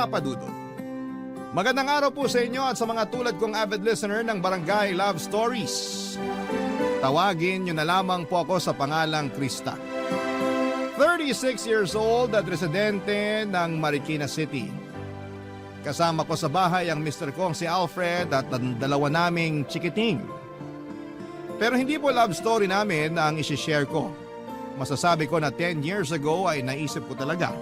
Papa Dudut. Magandang araw po sa inyo at sa mga tulad kong avid listener ng Barangay Love Stories. Tawagin niyo na lamang po ako sa pangalang Krista. 36 years old at residente ng Marikina City. Kasama ko sa bahay ang Mr. kong si Alfred at ang dalawa naming chikiting. Pero hindi po love story namin ang isishare ko. Masasabi ko na 10 years ago ay naisip ko talaga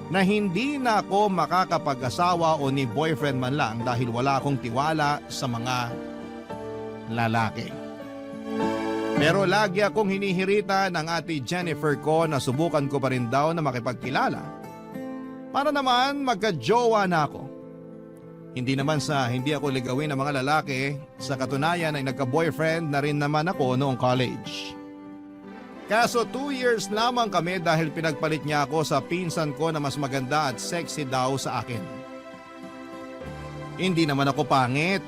na hindi na ako makakapag-asawa o ni boyfriend man lang dahil wala akong tiwala sa mga lalaki. Pero lagi akong hinihirita ng ate Jennifer ko na subukan ko pa rin daw na makipagkilala para naman magka-jowa na ako. Hindi naman sa hindi ako ligawin ng mga lalaki, sa katunayan ay nagka-boyfriend na rin naman ako noong college. Kaso 2 years lamang kami dahil pinagpalit niya ako sa pinsan ko na mas maganda at sexy daw sa akin. Hindi naman ako pangit,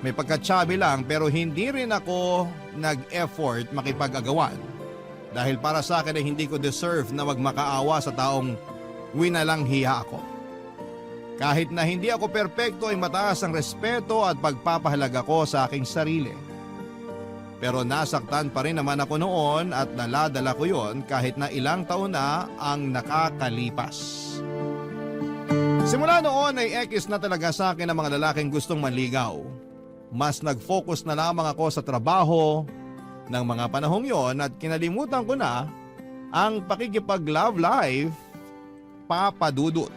may pagka-chubby lang pero hindi rin ako nag-effort makipag-agawan. Dahil para sa akin ay hindi ko deserve na magmakaawa sa taong winalang hiya ako. Kahit na hindi ako perpekto ay mataas ang respeto at pagpapahalaga ko sa aking sarili. Pero nasaktan pa rin naman ako noon at naladala ko yon kahit na ilang taon na ang nakakalipas. Simula noon ay ekis na talaga sa akin ang mga lalaking gustong manligaw. Mas nag-focus na lamang ako sa trabaho ng mga panahong yon at kinalimutan ko na ang pakikipag-love life, Papa Dudut.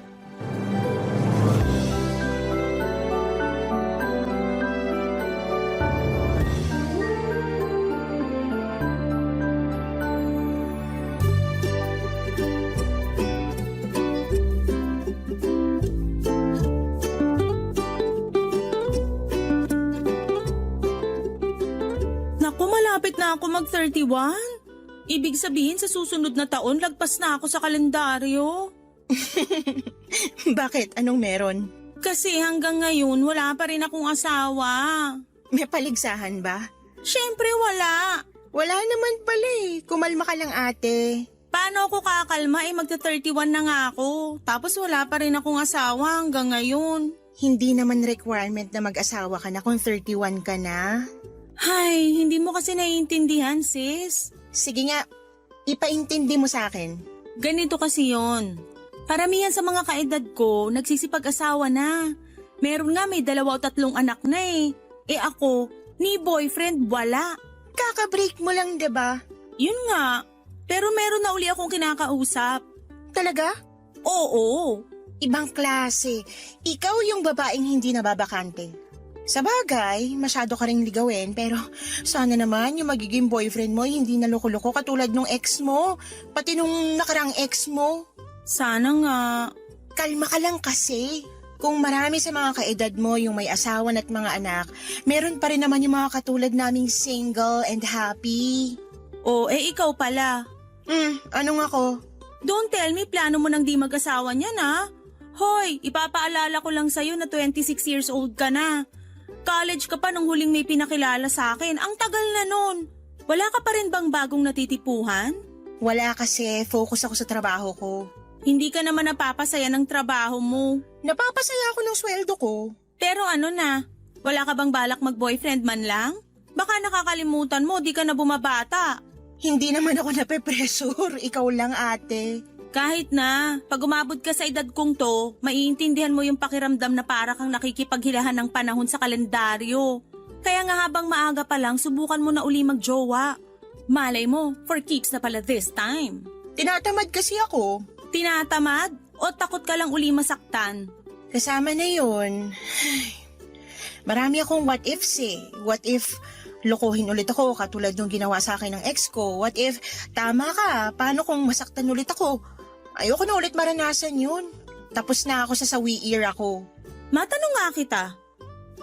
Malapit na ako mag-31. Ibig sabihin sa susunod na taon, lagpas na ako sa kalendaryo. Bakit? Anong meron? Kasi hanggang ngayon, wala pa rin akong asawa. May paligsahan ba? Siyempre wala. Wala naman pala eh. Kumalma ka lang ate. Paano ako kakalma magta-31 na nga ako. Tapos wala pa rin akong asawa hanggang ngayon. Hindi naman requirement na mag-asawa ka na kung 31 ka na. Ay, hindi mo kasi naiintindihan, sis. Sige nga, ipaintindi mo sa akin. Ganito kasi yon. Paramihan sa mga kaedad ko, nagsisipag-asawa na. Meron nga may 2 o 3 anak na eh. Eh ako, ni boyfriend wala. Kaka-break mo lang, 'di ba? Yun nga, pero meron na uli akong kinakausap. Talaga? Oo. Ibang klase. Ikaw yung babaeng hindi nababakante. Sa bagay, masyado ka ring ligawin pero sana naman yung magiging boyfriend mo hindi na loko-loko katulad nung ex mo, pati nung nakarang ex mo. Sana nga. Kalma ka lang kasi. Kung marami sa mga kaedad mo yung may asawa at mga anak, meron pa rin naman yung mga katulad naming single and happy. O, ikaw pala. Anong ako? Don't tell me plano mo nang di mag-asawa niyan ha. Hoy, ipapaalala ko lang sa'yo na 26 years old ka na. College ka pa nung huling may pinakilala sa akin. Ang tagal na nun. Wala ka pa rin bang bagong natitipuhan? Wala kasi, focus ako sa trabaho ko. Hindi ka naman napapasaya ng trabaho mo. Napapasaya ako ng sweldo ko. Pero ano na, wala ka bang balak mag-boyfriend man lang? Baka nakakalimutan mo, di ka na bumabata. Hindi naman ako nape-pressure, ikaw lang ate. Kahit na, pag umabot ka sa edad kong to, maiintindihan mo yung pakiramdam na para kang nakikipaghilahan ng panahon sa kalendaryo. Kaya nga habang maaga pa lang, subukan mo na uli magjowa. Malay mo, for keeps na pala this time. Tinatamad kasi ako. Tinatamad? O takot ka lang uli masaktan? Kasama na yun. Marami akong what ifs eh. What if lokohin ulit ako katulad nung ginawa sa akin ng ex ko? What if tama ka, paano kung masaktan ulit ako? Ayoko na ulit maranasan yun. Tapos na ako sa sawi year ako. Matanong nga kita,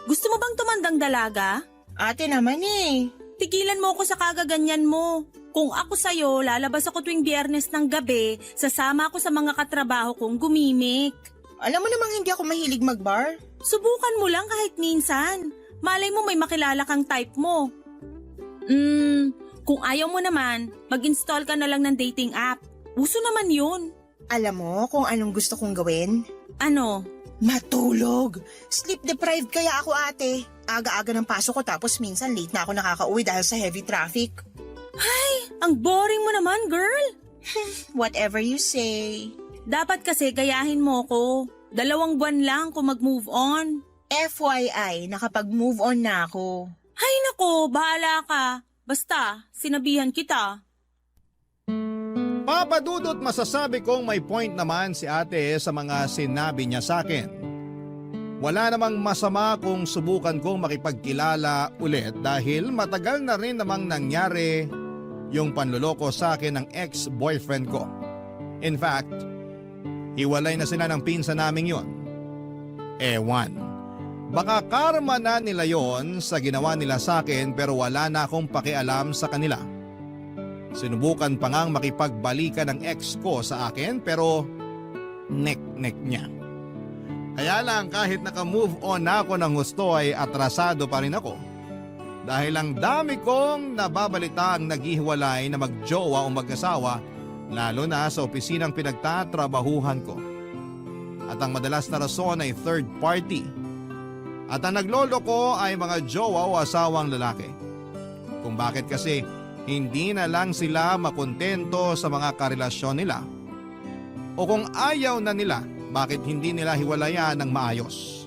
gusto mo bang tumandang dalaga? Ate naman eh. Tigilan mo ako sa kagaganyan mo. Kung ako sa'yo, lalabas ako tuwing Biyernes ng gabi, sasama ako sa mga katrabaho kong gumimik. Alam mo namang hindi ako mahilig mag-bar. Subukan mo lang kahit minsan. Malay mo may makilala kang type mo. Kung ayaw mo naman, mag-install ka na lang ng dating app. Uso naman yun. Alam mo kung anong gusto kong gawin? Ano? Matulog. Sleep deprived kaya ako, ate. Aga-aga ng pasok ko tapos minsan late na ako nakakauwi dahil sa heavy traffic. Ang boring mo naman, girl. Whatever you say. Dapat kasi gayahin mo ko. 2 buwan lang kung mag-move on. FYI, nakapag-move on na ako. Hay nako, bahala ka. Basta, sinabihan kita. Papadudot masasabi kong may point naman si ate sa mga sinabi niya sa akin. Wala namang masama kung subukan kong makipagkilala ulit dahil matagal na rin namang nangyari yung panluloko sa akin ng ex-boyfriend ko. In fact, hiwalay na sila ng pinsan naming yon. Ewan, baka karma na nila yon sa ginawa nila sa akin pero wala na akong pakialam sa kanila. Sinubukan pa ngang makipagbalikan ng ex ko sa akin pero nek-nek niya. Kaya lang kahit naka-move on na ako ng gusto ay atrasado pa rin ako. Dahil ang dami kong nababalitaang naghihiwalay na magjowa o mag-asawa lalo na sa opisinang pinagtatrabahuhan ko. At ang madalas na rason ay third party. At ang naglolo ko ay mga jowa o asawang lalaki. Kung bakit kasi hindi na lang sila makontento sa mga karelasyon nila. O kung ayaw na nila, bakit hindi nila hiwalayan ng maayos?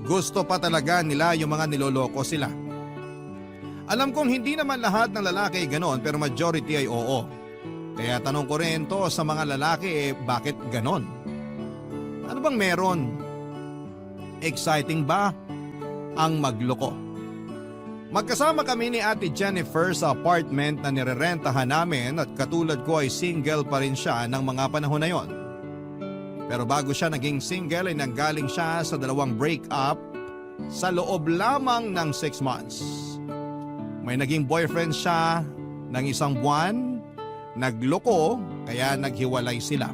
Gusto pa talaga nila yung mga niloloko sila. Alam kong hindi naman lahat ng lalaki ay ganon pero majority ay oo. Kaya tanong ko rin to sa mga lalaki bakit ganon? Ano bang meron? Exciting ba ang magloko? Magkasama kami ni Ate Jennifer sa apartment na nirerentahan namin at katulad ko ay single pa rin siya ng mga panahon na yon. Pero bago siya naging single ay nanggaling siya sa 2 breakup sa loob lamang ng 6 months. May naging boyfriend siya ng 1 buwan, nagloko kaya naghiwalay sila.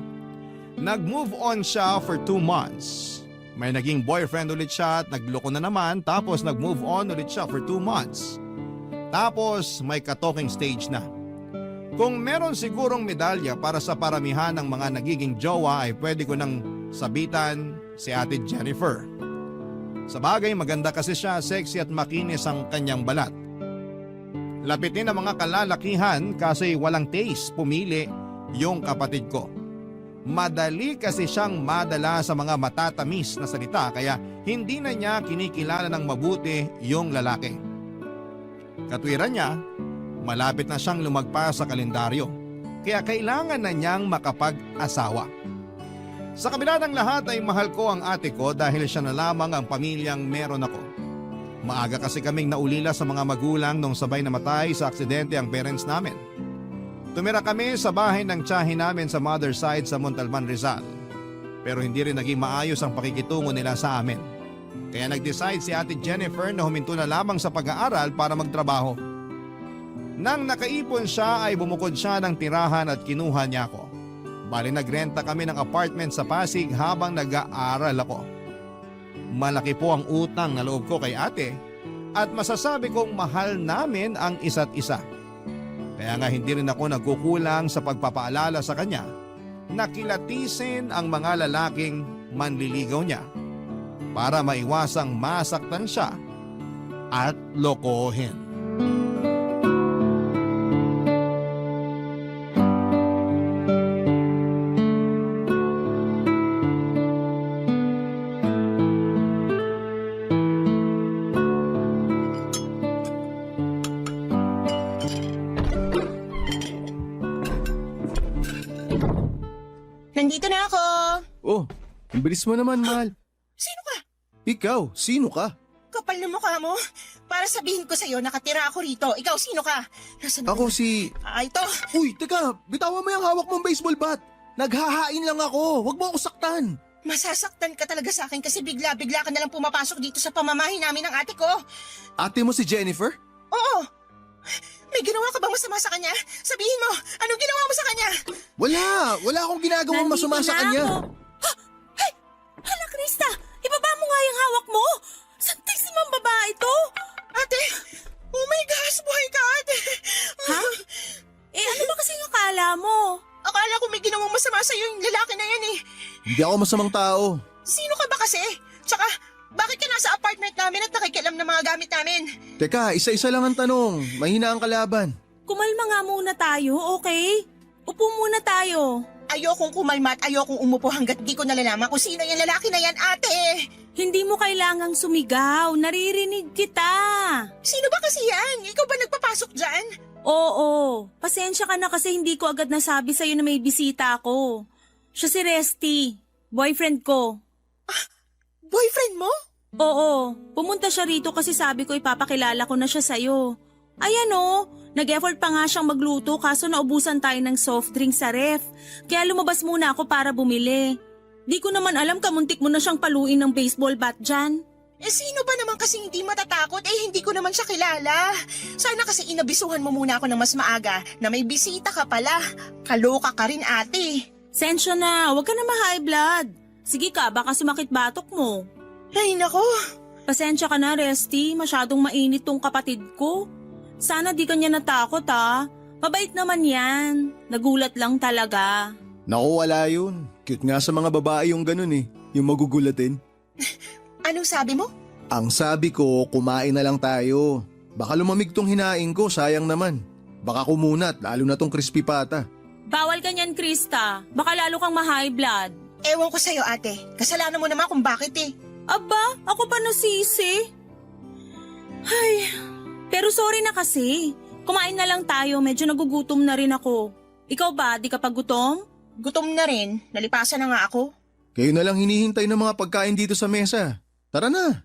Nag-move on siya for 2 months. May naging boyfriend ulit siya at nagloko na naman tapos nag-move on ulit siya for 2 months. Tapos may ka-talking stage na. Kung meron sigurong medalya para sa paramihan ng mga nagiging jowa ay pwede ko nang sabitan si Ate Jennifer. Sa bagay maganda kasi siya, sexy at makinis ang kanyang balat. Lapitin ang mga kalalakihan kasi walang taste pumili yung kapatid ko. Madali kasi siyang madala sa mga matatamis na salita kaya hindi na niya kinikilala ng mabuti yung lalaki. Katwiran niya, malapit na siyang lumagpas sa kalendaryo kaya kailangan na niyang makapag-asawa. Sa kabila ng lahat ay mahal ko ang ate ko dahil siya na lamang ang pamilyang meron ako. Maaga kasi kaming naulila sa mga magulang nung sabay namatay sa aksidente ang parents namin. Tumira kami sa bahay ng tiyahin namin sa mother side sa Montalban, Rizal. Pero hindi rin naging maayos ang pakikitungo nila sa amin. Kaya nag-decide si Ate Jennifer na huminto na lamang sa pag-aaral para magtrabaho. Nang nakaipon siya ay bumukod siya ng tirahan at kinuha niya ako. Bali nagrenta kami ng apartment sa Pasig habang nag-aaral ako. Malaki po ang utang na loob ko kay ate at masasabi kong mahal namin ang isa't isa. Kaya nga hindi rin ako nagkukulang sa pagpapaalala sa kanya na kilatisin ang mga lalaking manliligaw niya para maiwasang masaktan siya at lokohin. Nandito na ako. Oh, ang bilis mo naman, mahal. Sino ka? Ikaw, sino ka? Kapal na mukha mo. Para sabihin ko sa'yo, nakatira ako rito. Ikaw, sino ka? Nasaan Ako si... Ito. Uy, teka, bitawan mo yung hawak mong baseball bat. Naghahain lang ako, wag mo ako saktan. Masasaktan ka talaga sa akin kasi bigla-bigla ka nalang pumapasok dito sa pamamahay namin ng ate ko. Ate mo si Jennifer? Oo. May ginawa ka bang masama sa kanya? Sabihin mo, anong ginawa mo sa kanya? Wala akong ginagawang masama sa kanya. Hey! Hala, Krista! Ibaba mo nga yung hawak mo! Santisimang babae to! Ate! Oh my gosh, buhay ka, ate! Ha? Ano ba kasing akala mo? Akala ko may ginawang masama sa'yo yung lalaki na yan eh. Hindi ako masamang tao. nga sa apartment namin at nakikialam ng mga gamit namin. Teka, isa-isa lang ang tanong. Mahina ang kalaban. Kumalma nga muna tayo, okay? Upo muna tayo. Ayokong kumalma at ayokong umupo hanggat di ko nalalaman kung sino yung lalaki na yan, ate. Hindi mo kailangang sumigaw, naririnig kita. Sino ba kasi yan? Ikaw ba nagpapasok dyan? Oo, pasensya ka na kasi hindi ko agad nasabi sa'yo na may bisita ako. Siya si Resty, boyfriend ko. Boyfriend mo? Oo, pumunta siya rito kasi sabi ko ipapakilala ko na siya sa'yo. Ayan o, nag-effort pa nga siyang magluto kaso naubusan tayo ng soft drink sa ref. Kaya lumabas muna ako para bumili. Di ko naman alam kamuntik mo na siyang paluin ng baseball bat dyan. Eh sino ba naman kasi hindi matatakot? Eh hindi ko naman siya kilala. Sana kasi inabisuhan mo muna ako ng mas maaga na may bisita ka pala. Kaloka ka rin, ate. Sensya na, huwag ka na ma-high blood. Sige ka, baka sumakit batok mo. Ay nako. Pasensya ka na, Resty. Masyadong mainit tong kapatid ko. Sana di kanya natakot ha. Mabait naman yan. Nagulat lang talaga. Naku, wala yun. Cute nga sa mga babae yung ganun eh. Yung magugulatin. Anong sabi mo? Ang sabi ko, kumain na lang tayo. Baka lumamig tong hinaing ko, sayang naman. Baka kumunat, lalo na tong crispy pata. Bawal ka niyan, Krista. Baka lalo kang ma-high blood. Ewan ko sa'yo, ate. Kasalanan mo naman kung bakit eh. Aba, ako pa nasisi. Ay, pero sorry na kasi. Kumain na lang tayo, medyo nagugutom na rin ako. Ikaw ba, di ka pa gutom? Gutom na rin. Nalipasan na nga ako. Kayo na lang hinihintay ng mga pagkain dito sa mesa. Tara na.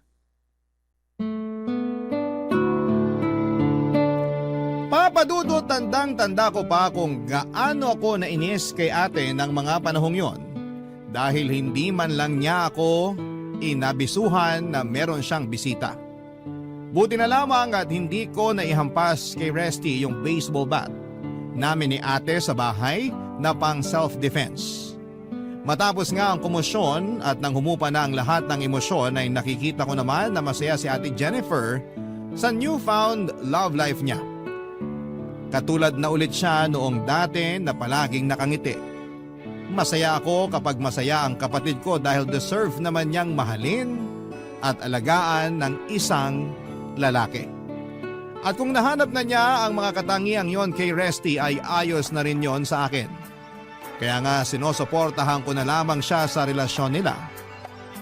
Papadudot, tandang-tanda ko pa kung gaano ako nainis kay ate ng mga panahong yon. Dahil hindi man lang niya ako inabisuhan na meron siyang bisita. Buti na lamang at hindi ko naihampas kay Resty yung baseball bat namin ni ate sa bahay na pang self-defense. Matapos nga ang komosyon at nang humupa na ang lahat ng emosyon ay nakikita ko naman na masaya si ate Jennifer sa newfound love life niya. Katulad na ulit siya noong dati na palaging nakangiti. Masaya ako kapag masaya ang kapatid ko dahil deserve naman niyang mahalin at alagaan ng isang lalaki. At kung nahanap na niya ang mga katangiang yon kay Resty ay ayos na rin yon sa akin. Kaya nga sinusuportahan ko na lamang siya sa relasyon nila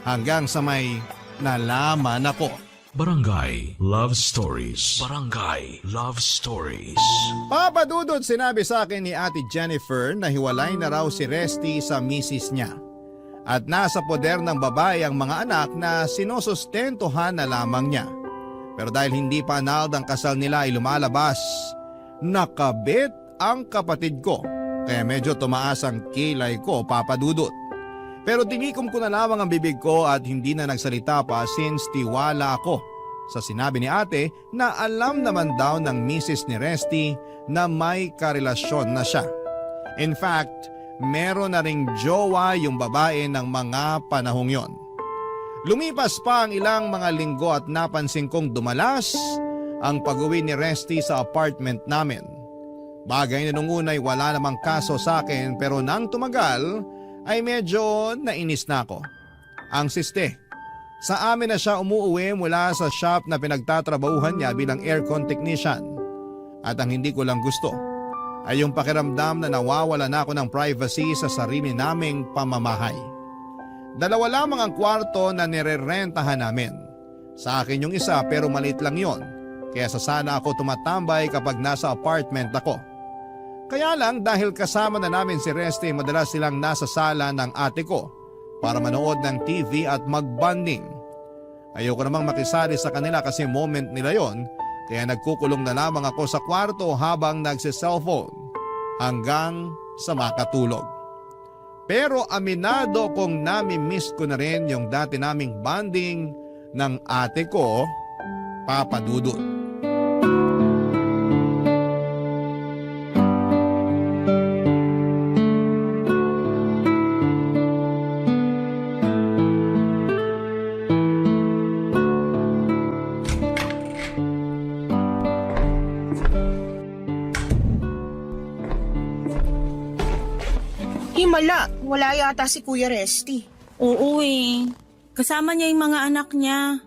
hanggang sa may nalaman ako. Barangay Love Stories. Barangay Love Stories. Papadudod, sinabi sa akin ni ate Jennifer na hiwalay na raw si Resty sa misis niya. At nasa poder ng babae ang mga anak na sinusustentuhan na lamang niya. Pero dahil hindi pa annulled ang kasal nila ay lumalabas, nakabit ang kapatid ko. Kaya medyo tumaas ang kilay ko, papadudot. Pero tinikom ko na lamang ang bibig ko at hindi na nagsalita pa since tiwala ako sa sinabi ni ate na alam naman daw ng misis ni Resty na may karelasyon na siya. In fact, meron na ring jowa yung babae ng mga panahong yon. Lumipas pa ang ilang mga linggo at napansin kong dumalas ang pag-uwi ni Resty sa apartment namin. Bagay na nung unay wala namang kaso sa akin pero nang tumagal ay medyo nainis na ako. Ang siste, sa amin na siya umuuwi mula sa shop na pinagtatrabahuhan niya bilang aircon technician. At ang hindi ko lang gusto ay yung pakiramdam na nawawala na ako ng privacy sa sarili naming pamamahay. 2 lamang ang kwarto na nirerentahan namin. Sa akin yung isa pero maliit lang yon. Kaya sa sana ako tumatambay kapag nasa apartment ako. Kaya lang dahil kasama na namin si Resty, madalas silang nasa sala ng ate ko para manood ng TV at mag-bonding. Ayoko namang makisali sa kanila kasi moment nila yon, kaya nagkukulong na lamang ako sa kwarto habang nagsiselfone hanggang sa makatulog. Pero aminado kong nami-miss ko na rin yung dati naming bonding ng ate ko, Papa Dudut. Himala, wala yata si Kuya Resty. Oo eh. Kasama niya yung mga anak niya.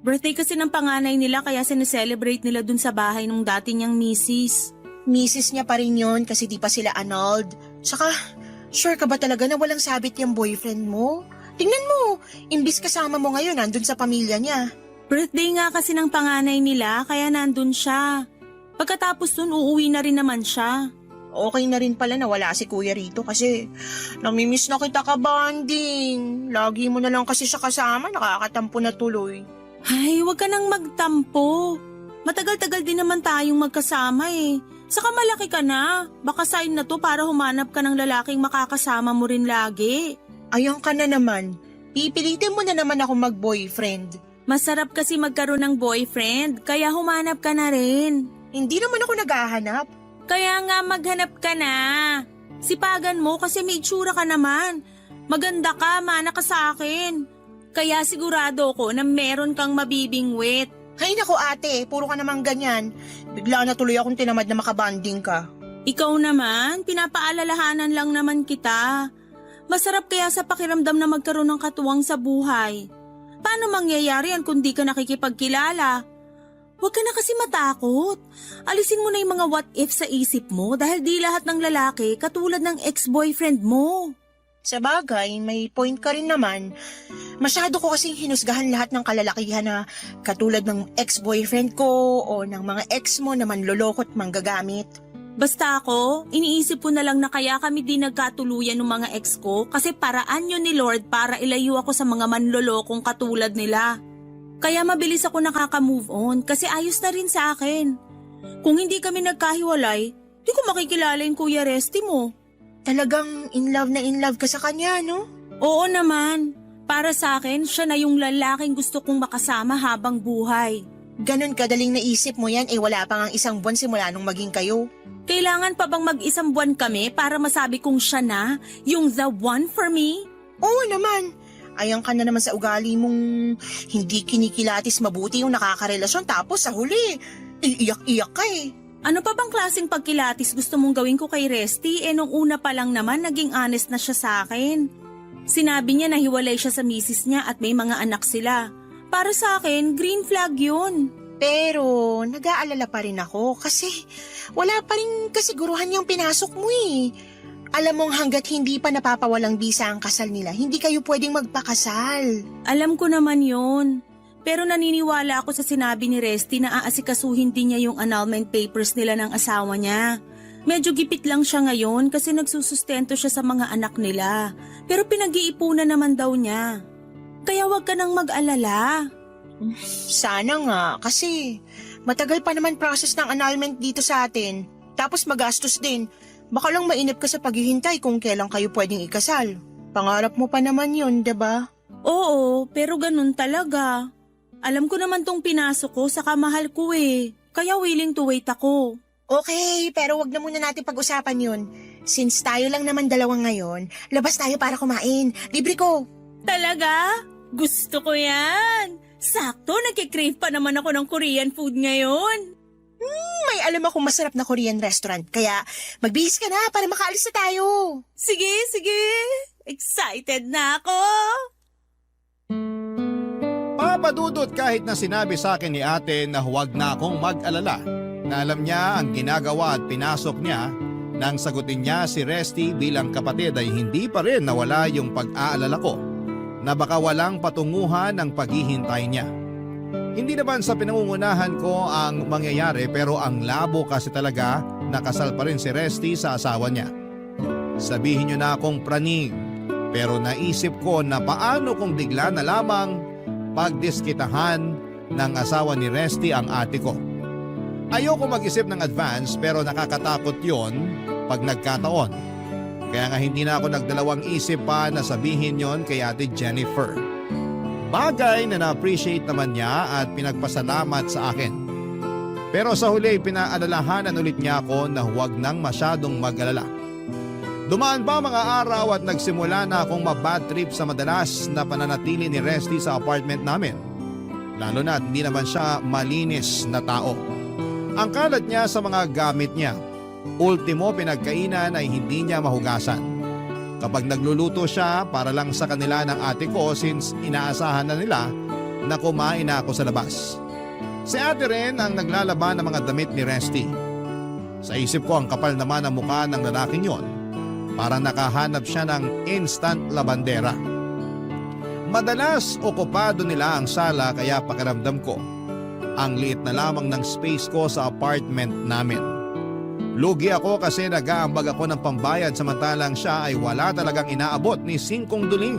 Birthday kasi ng panganay nila kaya sineselebrate nila dun sa bahay ng dati niyang misis. Misis niya pa rin yun kasi di pa sila annulled. Tsaka, sure ka ba talaga na walang sabit yung boyfriend mo? Tingnan mo, imbis kasama mo ngayon nandun sa pamilya niya. Birthday nga kasi ng panganay nila kaya nandun siya. Pagkatapos dun uuwi na rin naman siya. Okay na rin pala na wala si kuya rito kasi namimiss na kita ka, banding. Lagi mo na lang kasi siya kasama, nakakatampo na tuloy. Ay, wag ka nang magtampo. Matagal-tagal din naman tayong magkasama eh. Saka malaki ka na. Baka sign na to para humanap ka ng lalaking makakasama mo rin lagi. Ayan ka na naman. Pipilitin mo na naman ako mag-boyfriend. Masarap kasi magkaroon ng boyfriend, kaya humanap ka na rin. Hindi naman ako naghahanap. Kaya nga maghanap ka na. Sipagan mo kasi may itsura ka naman. Maganda ka, mana ka sa akin. Kaya sigurado ko na meron kang mabibingwit. Hay nako ate, puro ka namang ganyan. Bigla na tuloy akong tinamad na makabanding ka. Ikaw naman, pinapaalalahanan lang naman kita. Masarap kaya sa pakiramdam na magkaroon ng katuwang sa buhay. Paano mangyayari yan kung di ka nakikipagkilala? Huwag ka na kasi matakot. Alisin mo na yung mga what if sa isip mo dahil di lahat ng lalaki katulad ng ex-boyfriend mo. Sa bagay, may point ka rin naman. Masyado ko kasing hinusgahan lahat ng kalalakihan na katulad ng ex-boyfriend ko o ng mga ex mo na manlolokot manggagamit. Basta ako, iniisip ko na lang na kaya kami di nagkatuluyan ng mga ex ko kasi paraan yun ni Lord para ilayo ako sa mga manlolokong katulad nila. Kaya mabilis ako nakaka-move on kasi ayos na rin sa akin. Kung hindi kami nagkahiwalay, di ko makikilala yung Kuya Resty mo. Talagang in love ka sa kanya, no? Oo naman. Para sa akin, siya na yung lalaking gusto kong makasama habang buhay. Ganon kadaling naisip mo yan, wala pa nga isang buwan simula nung maging kayo. Kailangan pa bang mag-isang buwan kami para masabi kong siya na, yung the one for me? Oo naman. Ayan ka na naman sa ugali mong hindi kinikilatis mabuti yung nakakarelasyon tapos sa huli, iiyak-iyak ka eh. Ano pa bang klaseng pagkilatis gusto mong gawin ko kay Resty nung una pa lang naman naging honest na siya sa akin. Sinabi niya na hiwalay siya sa misis niya at may mga anak sila. Para sa akin, green flag yun. Pero nag-aalala pa rin ako kasi wala pa rin kasiguruhan yung pinasok mo eh. Alam mong hanggat hindi pa napapawalang bisa ang kasal nila, hindi kayo pwedeng magpakasal. Alam ko naman yun. Pero naniniwala ako sa sinabi ni Resty na aasikasuhin din niya yung annulment papers nila ng asawa niya. Medyo gipit lang siya ngayon kasi nagsusustento siya sa mga anak nila. Pero pinag-iipunan naman daw niya. Kaya wag ka nang mag-alala. Sana nga, kasi matagal pa naman process ng annulment dito sa atin. Tapos magastos din. Baka lang mainip ka sa paghihintay kung kailan kayo pwedeng ikasal. Pangarap mo pa naman yun, diba? Oo, pero ganun talaga. Alam ko naman tong pinasok ko sa kamahal ko eh. Kaya willing to wait ako. Okay, pero wag na muna natin pag-usapan yun. Since tayo lang naman dalawa ngayon, labas tayo para kumain. Libre ko. Talaga? Gusto ko yan. Sakto, nagkikrave pa naman ako ng Korean food ngayon. May alam akong masarap na Korean restaurant, kaya magbihis ka na para makaalis na tayo. Sige, sige. Excited na ako. Papadudot kahit na sinabi sa akin ni ate na huwag na akong mag-alala. Na alam niya ang ginagawa at pinasok niya nang sagutin niya si Resty bilang kapatid ay hindi pa rin nawala yung pag-aalala ko na baka walang patunguhan ang paghihintay niya. Hindi naman sa pinangungunahan ko ang mangyayari pero ang labo kasi talaga nakasal pa rin si Resty sa asawa niya. Sabihin niyo na akong praning pero naisip ko na paano kung bigla na lamang pagdiskitahan ng asawa ni Resty ang ate ko. Ayoko mag-isip ng advance pero nakakatakot yon pag nagkataon. Kaya nga hindi na ako nagdalawang isip pa na sabihin yon kay ate Jennifer. Bagay na na-appreciate naman niya at pinagpasalamat sa akin. Pero sa huli pinaalalahanan ulit niya ako na huwag nang masyadong mag-alala. Dumaan pa mga araw at nagsimula na akong mabad trip sa madalas na pananatili ni Resty sa apartment namin. Lalo na hindi naman siya malinis na tao. Ang kalat niya sa mga gamit niya. Ultimo pinagkainan ay hindi niya mahugasan. Kapag nagluluto siya para lang sa kanila ng ate ko since inaasahan na nila na kumain na ako sa labas. Si ate rin ang naglalaban ng mga damit ni Resty. Sa isip ko ang kapal naman ang mukha ng lalaking yon. Parang nakahanap siya ng instant labandera. Madalas okupado nila ang sala kaya pakiramdam ko ang liit na lamang ng space ko sa apartment namin. Lugi ako kasi nag-aambag ako ng pambayad samantalang siya ay wala talagang inaabot ni 5 duling.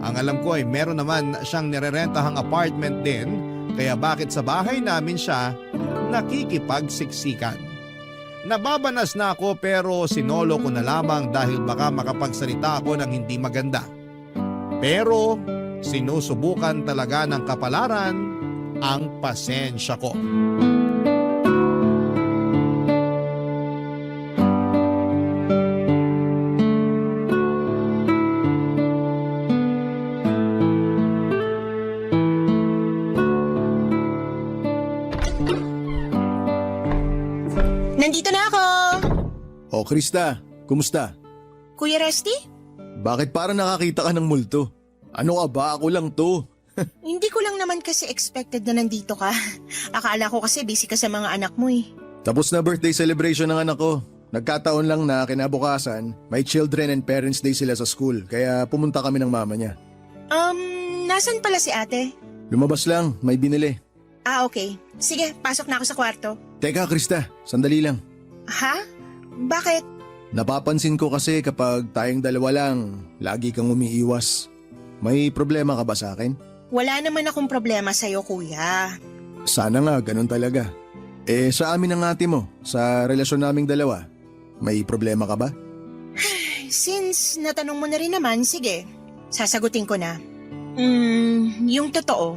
Ang alam ko ay meron naman siyang nirerentahang apartment din kaya bakit sa bahay namin siya nakikipagsiksikan. Nababanas na ako pero sinolo ko na lamang dahil baka makapagsalita ako ng hindi maganda. Pero sinusubukan talaga ng kapalaran ang pasensya ko. Nandito na ako! O Krista, kumusta? Kuya Resty? Bakit parang nakakita ka ng multo? Ano ka ba? Ako lang to. Hindi ko lang naman kasi expected na nandito ka. Akala ko kasi busy ka sa mga anak mo eh. Tapos na birthday celebration ng anak ko. Nagkataon lang na kinabukasan, may Children and Parents Day sila sa school, kaya pumunta kami ng mama niya. Nasan pala si ate? Lumabas lang, may binili. Okay. Sige, pasok na ako sa kwarto. Teka Krista, sandali lang. Ha? Bakit? Napapansin ko kasi kapag tayong dalawa lang, lagi kang umiiwas. May problema ka ba sa akin? Wala naman akong problema sa'yo, kuya. Sana nga, ganun talaga. Sa amin ng ate mo, sa relasyon naming dalawa, may problema ka ba? Since natanong mo na rin naman, sige, sasagutin ko na. Yung totoo,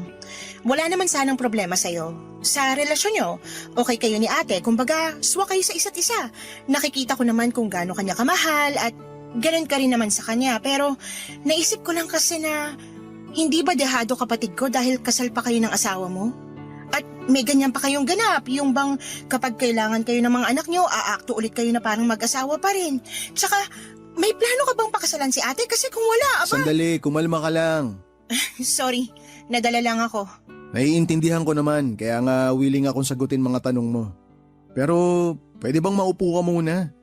wala naman sanang problema sa'yo. Sa relasyon nyo, okay kayo ni ate, kumbaga, swak kayo sa isa't isa. Nakikita ko naman kung gaano kanya kamahal at ganun ka rin naman sa kanya. Pero naisip ko lang kasi na hindi ba dehado kapatid ko dahil kasal pa kayo ng asawa mo? At may ganyan pa kayong ganap, yung bang kapag kailangan kayo ng mga anak nyo, aakto ulit kayo na parang mag-asawa pa rin. Tsaka, may plano ka bang pakasalan si ate? Kasi kung wala, aba... Sandali, kumalma ka lang. Sorry, nadala lang ako. Naiintindihan ko naman, kaya nga willing akong sagutin mga tanong mo. Pero, pwede bang maupo ka muna?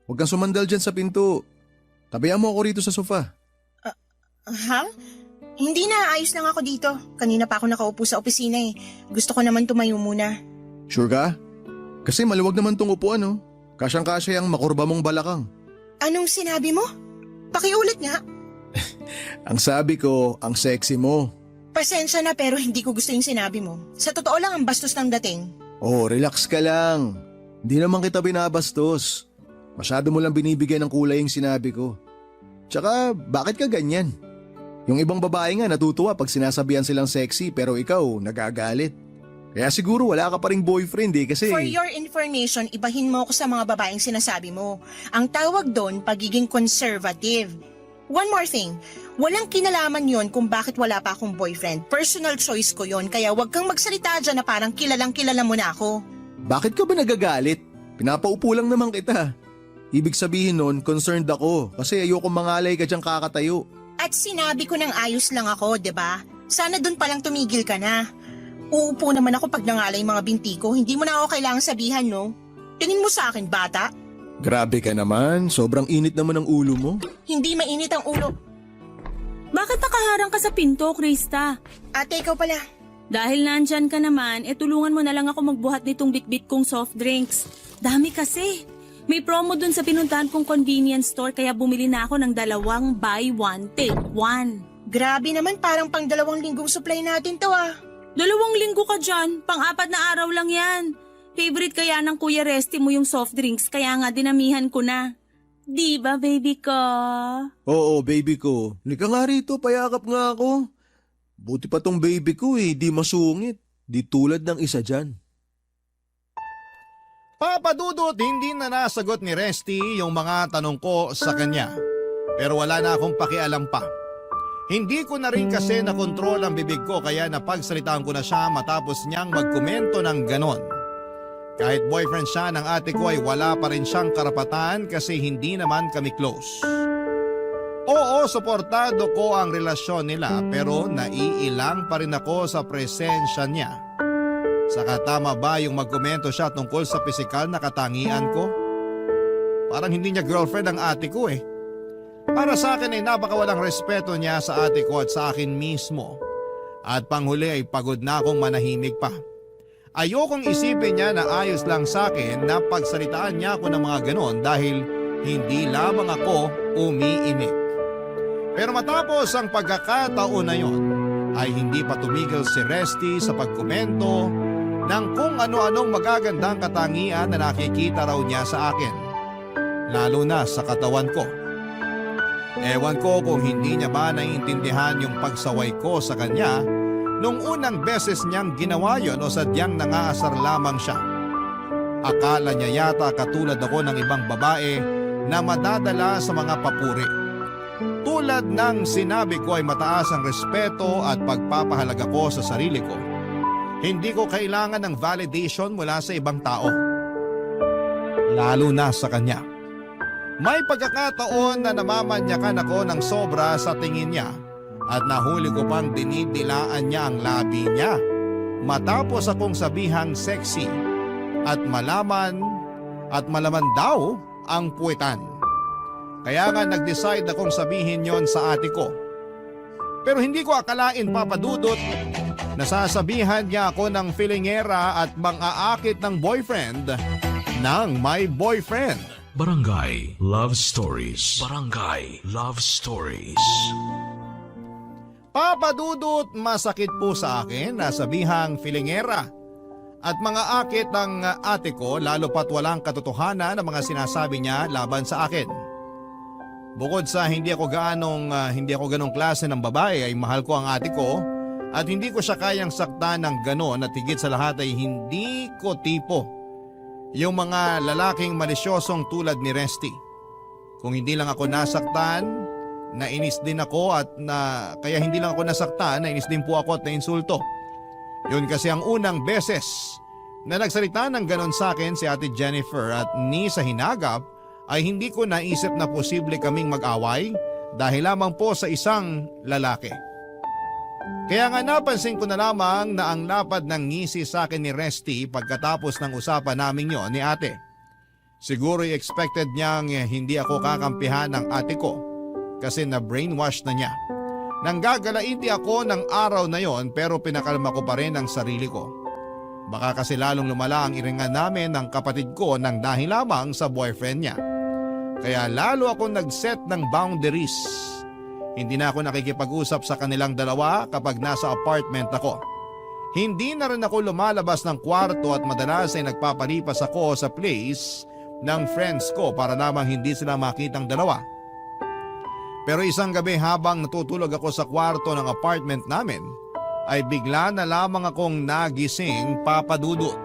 Huwag kang sumandal dyan sa pinto. Tabihan mo ako rito sa sofa. Ha? Hindi na, ayos lang ako dito. Kanina pa ako nakaupo sa opisina eh. Gusto ko naman tumayo muna. Sure ka? Kasi maluwag naman tong upuan, no? Kasyang-kasya ang makurba mong balakang. Anong sinabi mo? Pakiulit nga. Ang sabi ko, ang sexy mo. Pasensya na pero hindi ko gusto yung sinabi mo. Sa totoo lang ang bastos ng dating. Oh, relax ka lang. Hindi naman kita binabastos. Masyado mo lang binibigyan ng kulay yung sinabi ko. Tsaka, bakit ka ganyan? Yung ibang babae nga natutuwa pag sinasabihan silang sexy pero ikaw nagagalit. Kaya siguro wala ka pa ring boyfriend kasi... For your information, ibahin mo ako sa mga babaeng sinasabi mo. Ang tawag doon, pagiging conservative. One more thing, walang kinalaman yon kung bakit wala pa akong boyfriend. Personal choice ko yon, kaya wag kang magsalita dyan na parang kilalang kilala mo na ako. Bakit ka ba nagagalit? Pinapaupo lang naman kita. Ibig sabihin nun, concerned ako kasi ayoko mangalay ka dyan kakatayo. At sinabi ko ng ayos lang ako, 'di ba? Sana doon palang tumigil ka na. Uupo naman ako pag nangalay mga binti ko, hindi mo na ako kailangang sabihan, no? Tingin mo sa akin, bata? Grabe ka naman, sobrang init naman ang ulo mo. Hindi mainit ang ulo. Bakit nakaharang ka sa pinto, Krista? Ate, ikaw pala. Dahil nandyan ka naman, tulungan mo na lang ako magbuhat nitong bitbit kong soft drinks. Dami kasi. May promo dun sa pinuntahan kong convenience store kaya bumili na ako ng 2 buy 1 take 1. Grabe naman, parang pang 2 linggong supply natin to ah. 2 linggo ka dyan, pang-4 na araw lang yan. Favorite kaya ng Kuya Resty mo yung soft drinks kaya nga dinamihan ko na. Di ba, baby ko? Oo, baby ko. Lika nga rito, payakap nga ako. Buti pa tong baby ko di masungit. Di tulad ng isa dyan. Papadudot, hindi na nasagot ni Resty yung mga tanong ko sa kanya. Pero wala na akong pakialam pa. Hindi ko na rin kasi nakontrol ang bibig ko kaya napagsalitaan ko na siya matapos niyang magkomento ng ganon. Kahit boyfriend siya ng ate ko ay wala pa rin siyang karapatan kasi hindi naman kami close. Oo, suportado ko ang relasyon nila pero naiilang pa rin ako sa presensya niya. Saka tama ba yung magkomento siya tungkol sa pisikal na katangian ko? Parang hindi niya girlfriend ang ate ko eh. Para sa akin ay napakawalang respeto niya sa ate ko at sa akin mismo. At panghuli ay pagod na akong manahimik pa. Ayokong isipin niya na ayos lang sa akin na pagsalitaan niya ako ng mga ganon dahil hindi lamang ako umiimik. Pero matapos ang pagkakataon na yon, ay hindi pa tumigil si Resty sa pagkomento ng kung ano-anong magagandang katangian na nakikita raw niya sa akin. Lalo na sa katawan ko. Ewan ko kung hindi niya ba naiintindihan yung pagsaway ko sa kanya nung unang beses niyang ginawa yon o sadyang nangaasar lamang siya. Akala niya yata katulad ako ng ibang babae na madadala sa mga papuri. Tulad ng sinabi ko ay mataas ang respeto at pagpapahalaga ko sa sarili ko. Hindi ko kailangan ng validation mula sa ibang tao. Lalo na sa kanya. May pagkakataon na namamanyakan ako ng sobra sa tingin niya at nahuli ko pang dinidilaan niya ang labi niya. Matapos akong sabihang sexy at malaman daw ang puwetan. Kaya nga nag-decide akong sabihin yon sa ate ko. Pero hindi ko akalain, Papa Dudut, na sasabihan niya ako ng filingera at mang-aakit ng boyfriend ng my boyfriend. Barangay Love Stories. Barangay Love Stories. Papa Dudut, masakit po sa akin na sabihang filingera at mga akit ng ate ko lalo pat walang katotohanan ng mga sinasabi niya laban sa akin. Bukod sa hindi ako ganong klase ng babae ay mahal ko ang ate ko at hindi ko siya kayang saktan ng ganon at higit sa lahat ay hindi ko tipo yung mga lalaking malisyosong tulad ni Resty. Kung hindi lang ako nasaktan, nainis din ako kaya hindi lang ako nasaktan, nainis din po ako at nainsulto. Yun kasi ang unang beses na nagsalita ng ganon sa akin si Ate Jennifer at ni sa hinagap ay hindi ko naisip na posible kaming mag-away dahil lamang po sa isang lalaki. Kaya nga napansin ko na lamang na ang lapad ng ngisi sa akin ni Resty pagkatapos ng usapan namin yon ni ate. Siguro expected niyang hindi ako kakampihan ng ate ko kasi na-brainwash na niya. Nanggagalaiti ako ng araw na yon pero pinakalma ko pa rin ang sarili ko. Baka kasi lalong lumala ang iringan namin ng kapatid ko nang dahil lamang sa boyfriend niya. Kaya lalo akong nag-set ng boundaries. Hindi na ako nakikipag-usap sa kanilang dalawa kapag nasa apartment ako. Hindi na rin ako lumalabas ng kwarto at madalas ay nagpapalipas ako sa place ng friends ko para namang hindi sila makitang dalawa. Pero isang gabi habang natutulog ako sa kwarto ng apartment namin, ay bigla na lamang akong nagising, Papa Dudut.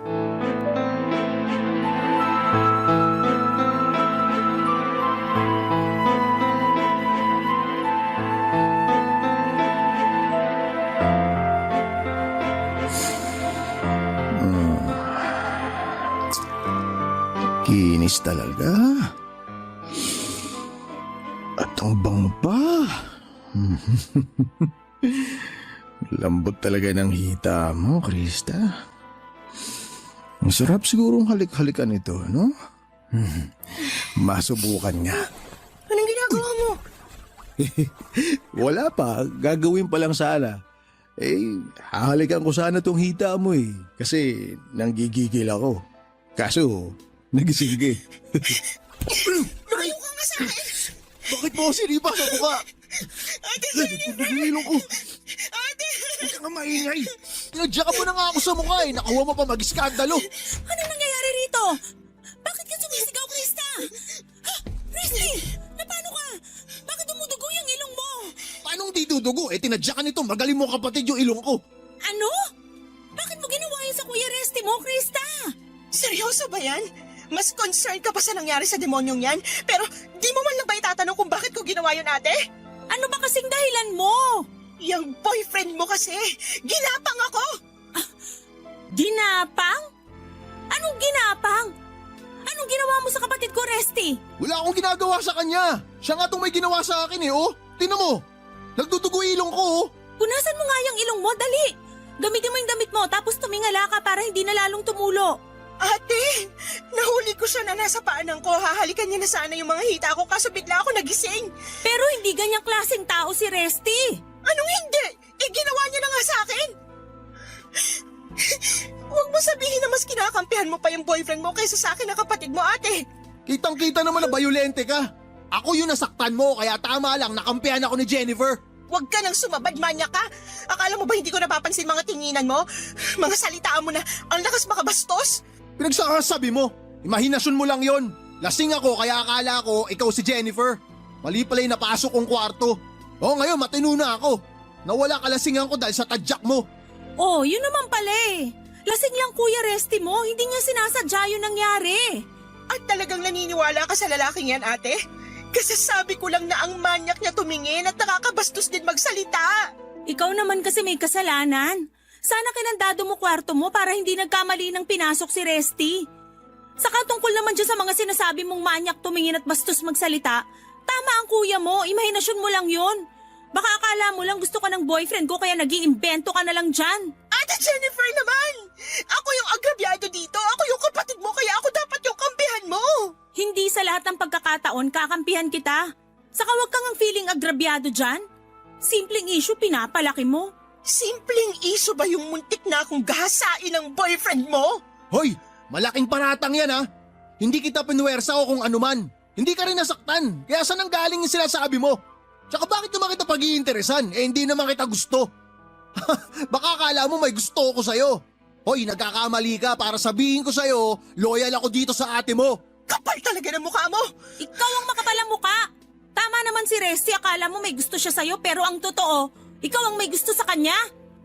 Kinis talaga. At ang bango pa. Lambot talaga ng hita mo, Krista. Ang sarap sigurong halik-halikan ito, no? Masubukan nga. Anong ginagawa mo? Wala pa, gagawin pa lang sana. Hahalikan ko sana tong hita mo eh. Kasi nanggigigil ako. Kaso, nagising ka eh. Lumayo ka nga sa akin! Bakit mo ako sinipa sa mukha? Ate Jennifer! Ilong ko. Ate! Huwag ka nga maingay. Tinadya ka mo na nga ako sa mukha eh. Nakuha mo pa mag-iskandalo. Anong nangyayari rito? Bakit ka sumisigaw, Krista? Ha? Resty! Napano ka? Bakit dumudugo yung ilong mo? Paano di dudugo? Tinadya ka nito. Magaling mo kapatid yung ilong ko. Ano? Bakit mo ginawa yun sa Kuya Resty mo, Krista? Seryoso ba yan? Mas concerned ka pa sa nangyari sa demonyong yan? Pero di mo man lang ba itatanong kung bakit ko ginawa yun, ate? Ano ba kasing dahilan mo? Yung boyfriend mo kasi, ginapang ako! Ginapang? Anong ginapang? Anong ginawa mo sa kapatid ko, Resty? Wala akong ginagawa sa kanya. Siya nga itong may ginawa sa akin eh, oh. Tingnan mo, nagdudugo ilong ko, oh. Punasan mo nga yung ilong mo, dali! Gamitin mo yung damit mo tapos tumingala ka para hindi na lalong tumulo. Ate, nahuli ko siya na nasa paanan ko. Hahalikan niya na sana yung mga hita ko kaso bigla ako nagising. Pero hindi ganyang klaseng tao si Resty. Anong hindi? Ginawa niya na nga sa akin. Huwag mo sabihin na mas kinakampihan mo pa yung boyfriend mo kaysa sa akin na kapatid mo, ate. Kitang-kita naman na bayolente ka. Ako yung nasaktan mo kaya tama lang nakampihan ako ni Jennifer. Huwag ka nang sumabad, manya ka. Akala mo ba hindi ko napapansin mga tinginan mo? Mga salitaan mo na ang lakas makabastos? Pinagsakasabi mo, imahinasyon mo lang yon. Lasing ako kaya akala ko ikaw si Jennifer. Mali pala yung napasok kong kwarto. Oo, ngayon matino na ako. Nawala kalasingan ko dahil sa tadyak mo. Oh, yun naman pala eh. Lasing lang Kuya Resty mo, hindi niya sinasadya yung nangyari. At talagang naniniwala ka sa lalaking yan, ate? Kasasabi ko lang na ang manyak niya tumingin at nakakabastos din magsalita. Ikaw naman kasi may kasalanan. Sana kinandado mo kwarto mo para hindi nagkamali ng pinasok si Resty. Saka tungkol naman dyan sa mga sinasabi mong manyak tumingin at bastos magsalita, tama ang kuya mo, imahinasyon mo lang yun. Baka akala mo lang gusto ka ng boyfriend ko kaya nag-iimbento ka na lang dyan. Ate Jennifer naman! Ako yung agrabyado dito, ako yung kapatid mo kaya ako dapat yung kampihan mo. Hindi sa lahat ng pagkakataon kakampihan kita. Saka wag kang ang feeling agrabyado dyan. Simpleng issue pinapalaki mo. Simpleng iso ba yung muntik na akong gahasain ng boyfriend mo? Hoy, malaking paratang yan ha. Hindi kita pinuwersa o kung anuman. Hindi ka rin nasaktan. Kaya saan ang galing yung sinasabi mo? Tsaka bakit naman kita pag-iinteresan? Hindi naman kita gusto. Baka akala mo may gusto ko sa'yo. Hoy, nagkakamali ka para sabihin ko sa'yo, loyal ako dito sa ate mo. Kapal talaga ng mukha mo! Ikaw ang makapal ang muka. Tama naman si Resty, akala mo may gusto siya sa'yo pero ang totoo, ikaw ang may gusto sa kanya.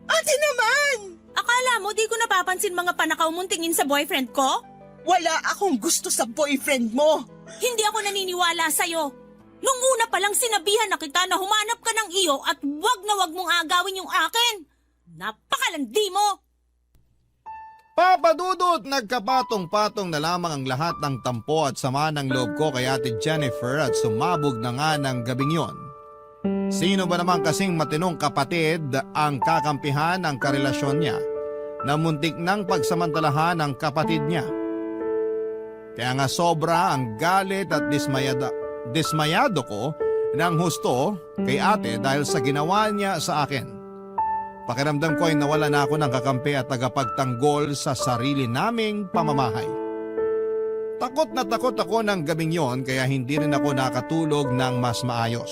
Ate naman! Akala mo di ko napapansin mga panakaw mong tingin sa boyfriend ko? Wala akong gusto sa boyfriend mo. Hindi ako naniniwala sa'yo. Nung una pa lang sinabihan na kita na humanap ka ng iyo at wag na wag mong agawin yung akin. Napakalandi mo! Papadudot, nagkapatong-patong na lamang ang lahat ng tampo at sama ng loob ko kay Ate Jennifer at sumabog na nga ng gabing yon. Sino ba naman kasing matinong kapatid ang kakampihan ng karelasyon niya na muntik ng pagsamantalahan ng kapatid niya? Kaya nga sobra ang galit at dismayado ko ng husto kay ate dahil sa ginawa niya sa akin. Pakiramdam ko ay nawala na ako ng kakampi at tagapagtanggol sa sarili naming pamamahay. Takot na takot ako ng gabing yon kaya hindi rin ako nakatulog ng mas maayos.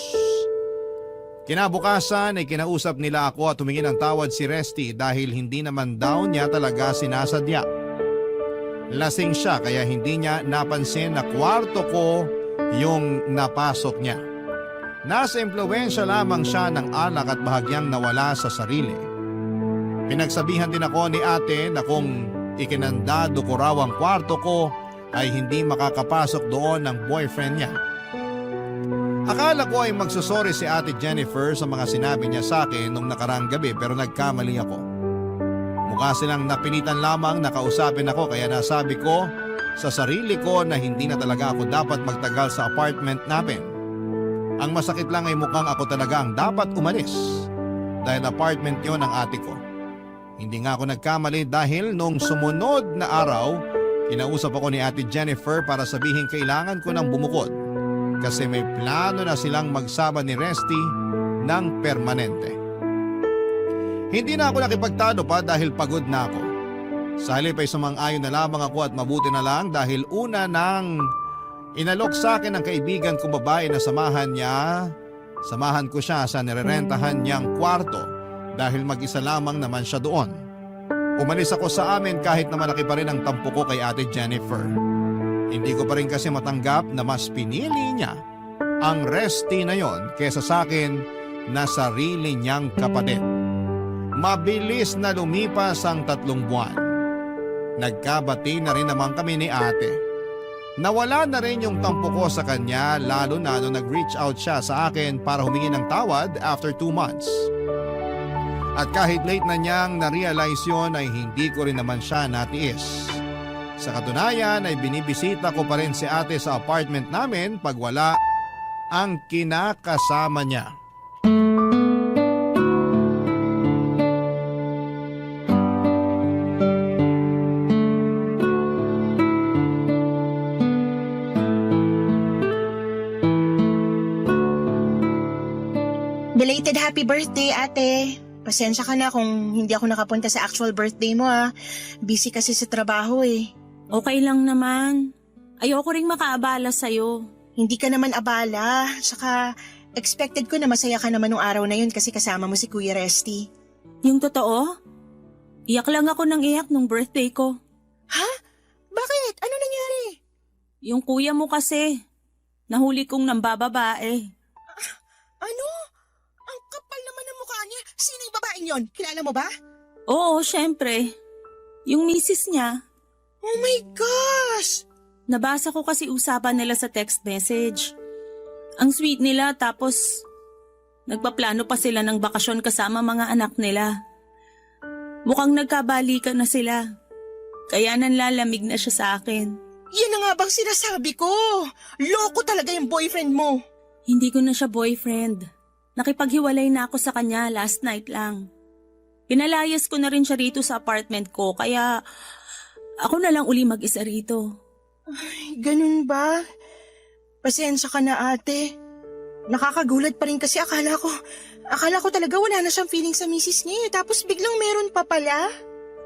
Kinabukasan ay kinausap nila ako at tumingin ng tawad si Resty dahil hindi naman daw niya talaga sinasadya. Lasing siya kaya hindi niya napansin na kwarto ko yung napasok niya. Nasa impluwensya lamang siya ng alak at bahagyang nawala sa sarili. Pinagsabihan din ako ni ate na kung ikinandado ko raw ang kwarto ko ay hindi makakapasok doon ng boyfriend niya. Akala ko ay magsusori si ate Jennifer sa mga sinabi niya sa akin nung nakaraang gabi pero nagkamali ako. Mukha silang napilitan lamang na kausapin ako kaya nasabi ko sa sarili ko na hindi na talaga ako dapat magtagal sa apartment namin. Ang masakit lang ay mukhang ako talaga ang dapat umalis dahil apartment yon ng ate ko. Hindi nga ako nagkamali dahil nung sumunod na araw, kinausap ako ni ate Jennifer para sabihin kailangan ko ng bumukod kasi may plano na silang magsama ni Resty ng permanente. Hindi na ako nakipagtalo pa dahil pagod na ako. Sa halip ay sumang-ayon na lamang ako at mabuti na lang dahil una nang inalok sa akin ng kaibigan kong babae na samahan ko siya sa nirerentahan niyang kwarto dahil mag-isa lamang naman siya doon. Umalis ako sa amin kahit na malaki pa rin ang tampo ko kay ate Jennifer. Hindi ko pa rin kasi matanggap na mas pinili niya ang Resty na yon kesa sa akin na sarili niyang kapatid. Mabilis na lumipas ang 3 buwan. Nagkabati na rin naman kami ni ate. Nawala na rin yung tampo ko sa kanya lalo na nung nag-reach out siya sa akin para humingi ng tawad after 2 months. At kahit late na niyang na-realize yun ay hindi ko rin naman siya natiis. Sa katunayan ay binibisita ko pa rin si ate sa apartment namin pag wala ang kinakasama niya. Belated happy birthday, ate. Pasensya ka na kung hindi ako nakapunta sa actual birthday mo, ah. Busy kasi sa trabaho, eh. Okay lang naman. Ayoko ring makaabala sa'yo. Hindi ka naman abala. Saka, expected ko na masaya ka naman nung araw na yun kasi kasama mo si Kuya Resty. Yung totoo? Iyak lang ako ng iyak nung birthday ko. Ha? Bakit? Ano nangyari? Yung kuya mo kasi, nahuli kong nambababae. Ano? Ang kapal naman ng mukha niya. Sino yung babaeng yon? Kilala mo ba? Oo, syempre. Yung misis niya. Oh my gosh! Nabasa ko kasi usapan nila sa text message. Ang sweet nila tapos nagpaplano pa sila ng bakasyon kasama mga anak nila. Mukhang nagkabalikan na sila. Kaya nanlalamig na siya sa akin. Yan na nga bang sinasabi ko? Loko talaga yung boyfriend mo. Hindi ko na siya boyfriend. Nakipaghiwalay na ako sa kanya last night lang. Pinalayas ko na rin siya rito sa apartment ko kaya ako na lang uli mag-isa rito. Ganun ba? Pasensya ka na, ate. Nakakagulat pa rin kasi akala ko talaga wala na siyang feeling sa misis niya, eh. Tapos biglang meron pa pala.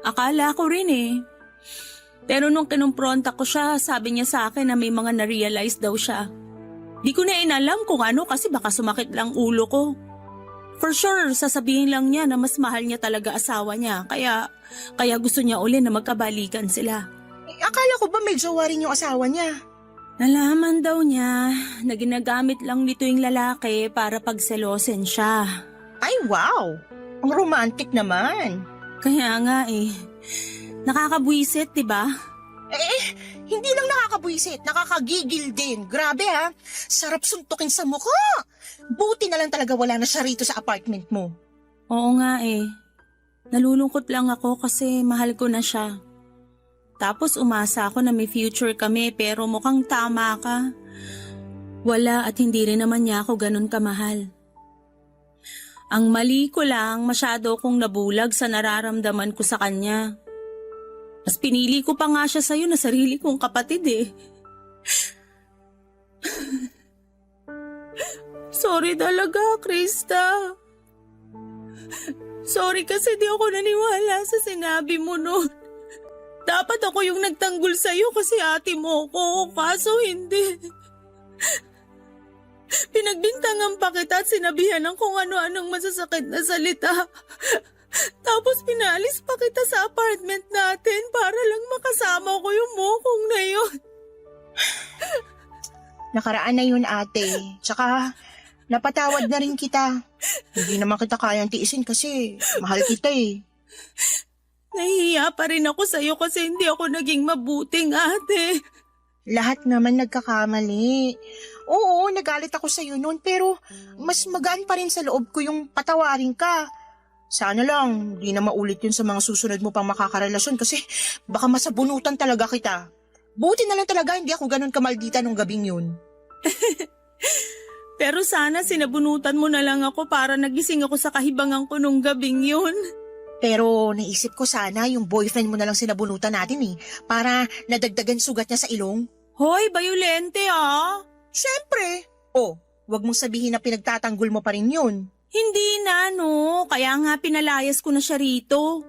Akala ko rin eh. Pero nung kinumpronta ko siya, sabi niya sa akin na may mga na-realize daw siya. Di ko na inalam kung ano kasi baka sumakit lang ulo ko. For sure, sasabihin lang niya na mas mahal niya talaga asawa niya. Kaya gusto niya uli na magkabalikan sila. Eh, akala ko ba may jowa rin yung asawa niya? Nalaman daw niya na ginagamit lang nito yung lalaki para pagselosin siya. Ay, wow! Ang romantic naman. Kaya nga eh. Nakakabwisit, diba? Hindi lang nakakabwisit, nakakagigil din. Grabe ha, sarap suntukin sa mukha. Buti na lang talaga wala na siya rito sa apartment mo. Oo nga eh. Nalulungkot lang ako kasi mahal ko na siya. Tapos umasa ako na may future kami pero mukhang tama ka. Wala at hindi rin naman niya ako ganun kamahal. Ang mali ko lang masyado akong nabulag sa nararamdaman ko sa kanya. Mas pinili ko pa nga siya sa'yo na sarili kong kapatid eh. Sorry talaga, Krista. Sorry kasi di ako naniwala sa sinabi mo noon. Dapat ako yung nagtanggol sa'yo kasi ate mo ko, kaso hindi. Pinagbintangan pa kita at sinabihan ng kung ano-anong masasakit na salita. Tapos pinalis pa kita sa apartment natin para lang makasama ko yung mokong na yun. Nakaraan na yun, ate. Tsaka, napatawad na rin kita. Hindi naman kita kayang tiisin kasi mahal kita eh. Nahihiya pa rin ako sa'yo kasi hindi ako naging mabuting ate. Lahat naman nagkakamali. Oo, nagalit ako sa'yo noon pero mas magaan pa rin sa loob ko yung patawarin ka. Sana lang, di na maulit yun sa mga susunod mo pang makakarelasyon kasi baka masabunutan talaga kita. Buti na lang talaga hindi ako ganun kamaldita nung gabing yun. Pero sana sinabunutan mo na lang ako para nagising ako sa kahibangan ko nung gabing yun. Pero naisip ko sana yung boyfriend mo na lang sinabunutan natin eh, para nadagdagan sugat niya sa ilong. Hoy, bayolente ah! Siyempre! Oh, wag mong sabihin na pinagtatanggol mo pa rin yun. Hindi na no, kaya nga pinalayas ko na siya rito.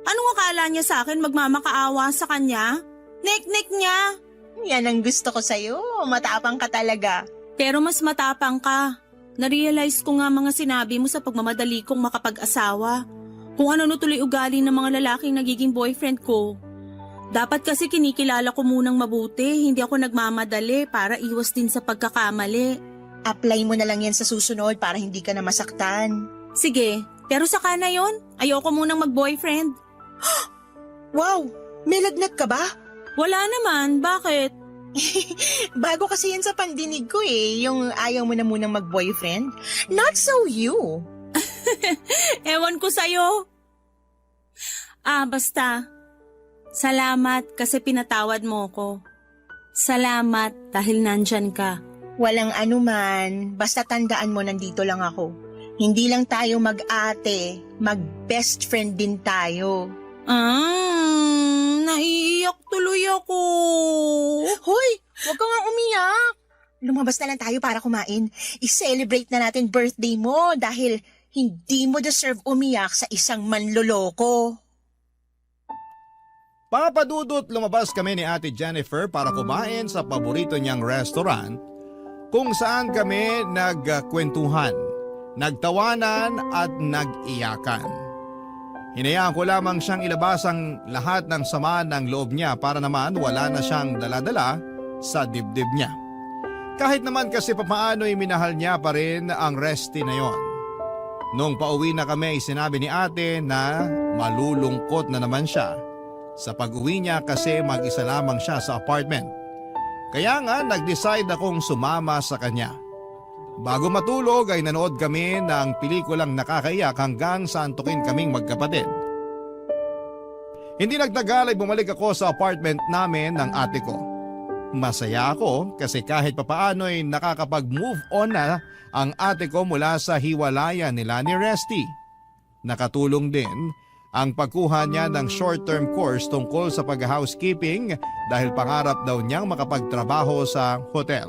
Anong akala niya sa akin magmamakaawa sa kanya? Nek-nek niya. Yan ang gusto ko sa'yo, matapang ka talaga. Pero mas matapang ka. Narealize ko nga mga sinabi mo sa pagmamadali kong makapag-asawa. Kung ano tuloy ugali ng mga lalaking nagiging boyfriend ko. Dapat kasi kinikilala ko munang mabuti, hindi ako nagmamadali para iwas din sa pagkakamali. Apply mo na lang yan sa susunod para hindi ka na masaktan. Sige, pero saka na yon, ayoko munang mag-boyfriend. Wow, may lagnat ka ba? Wala naman, bakit? Bago kasi yan sa pandinig ko eh, yung ayaw mo na munang mag-boyfriend. Not so you. Ewan ko sa'yo. Basta. Salamat kasi pinatawad mo ko. Salamat dahil nandyan ka. Walang anuman, basta tandaan mo nandito lang ako. Hindi lang tayo mag-ate, mag-best friend din tayo. Naiiyak tuloy ako. Hoy, huwag ka nga umiyak. Lumabas na lang tayo para kumain. I-celebrate na natin birthday mo dahil hindi mo deserve umiyak sa isang manloloko. Papadudot lumabas kami ni Ate Jennifer para kumain sa paborito niyang restaurant kung saan kami nagkwentuhan, nagtawanan at nag-iyakan. Hinayaan ko lamang siyang ilabas ang lahat ng sama ng loob niya para naman wala na siyang daladala sa dibdib niya. Kahit naman kasi papaano'y minahal niya pa rin ang Resty na yon. Nung pauwi na kami, sinabi ni ate na malulungkot na naman siya. Sa pag-uwi niya kasi mag-isa lamang siya sa apartment. Kaya nga nag-decide akong sumama sa kanya. Bago matulog ay nanood kami ng pelikulang nakakaiyak hanggang sa antukin kaming magkapatid. Hindi nagtagal ay bumalik ako sa apartment namin ng ate ko. Masaya ako kasi kahit papaano ay nakakapag-move on na ang ate ko mula sa hiwalayan nila ni Resty. Nakatulong din ang pagkuha niya ng short-term course tungkol sa pag-housekeeping dahil pangarap daw niyang makapagtrabaho sa hotel.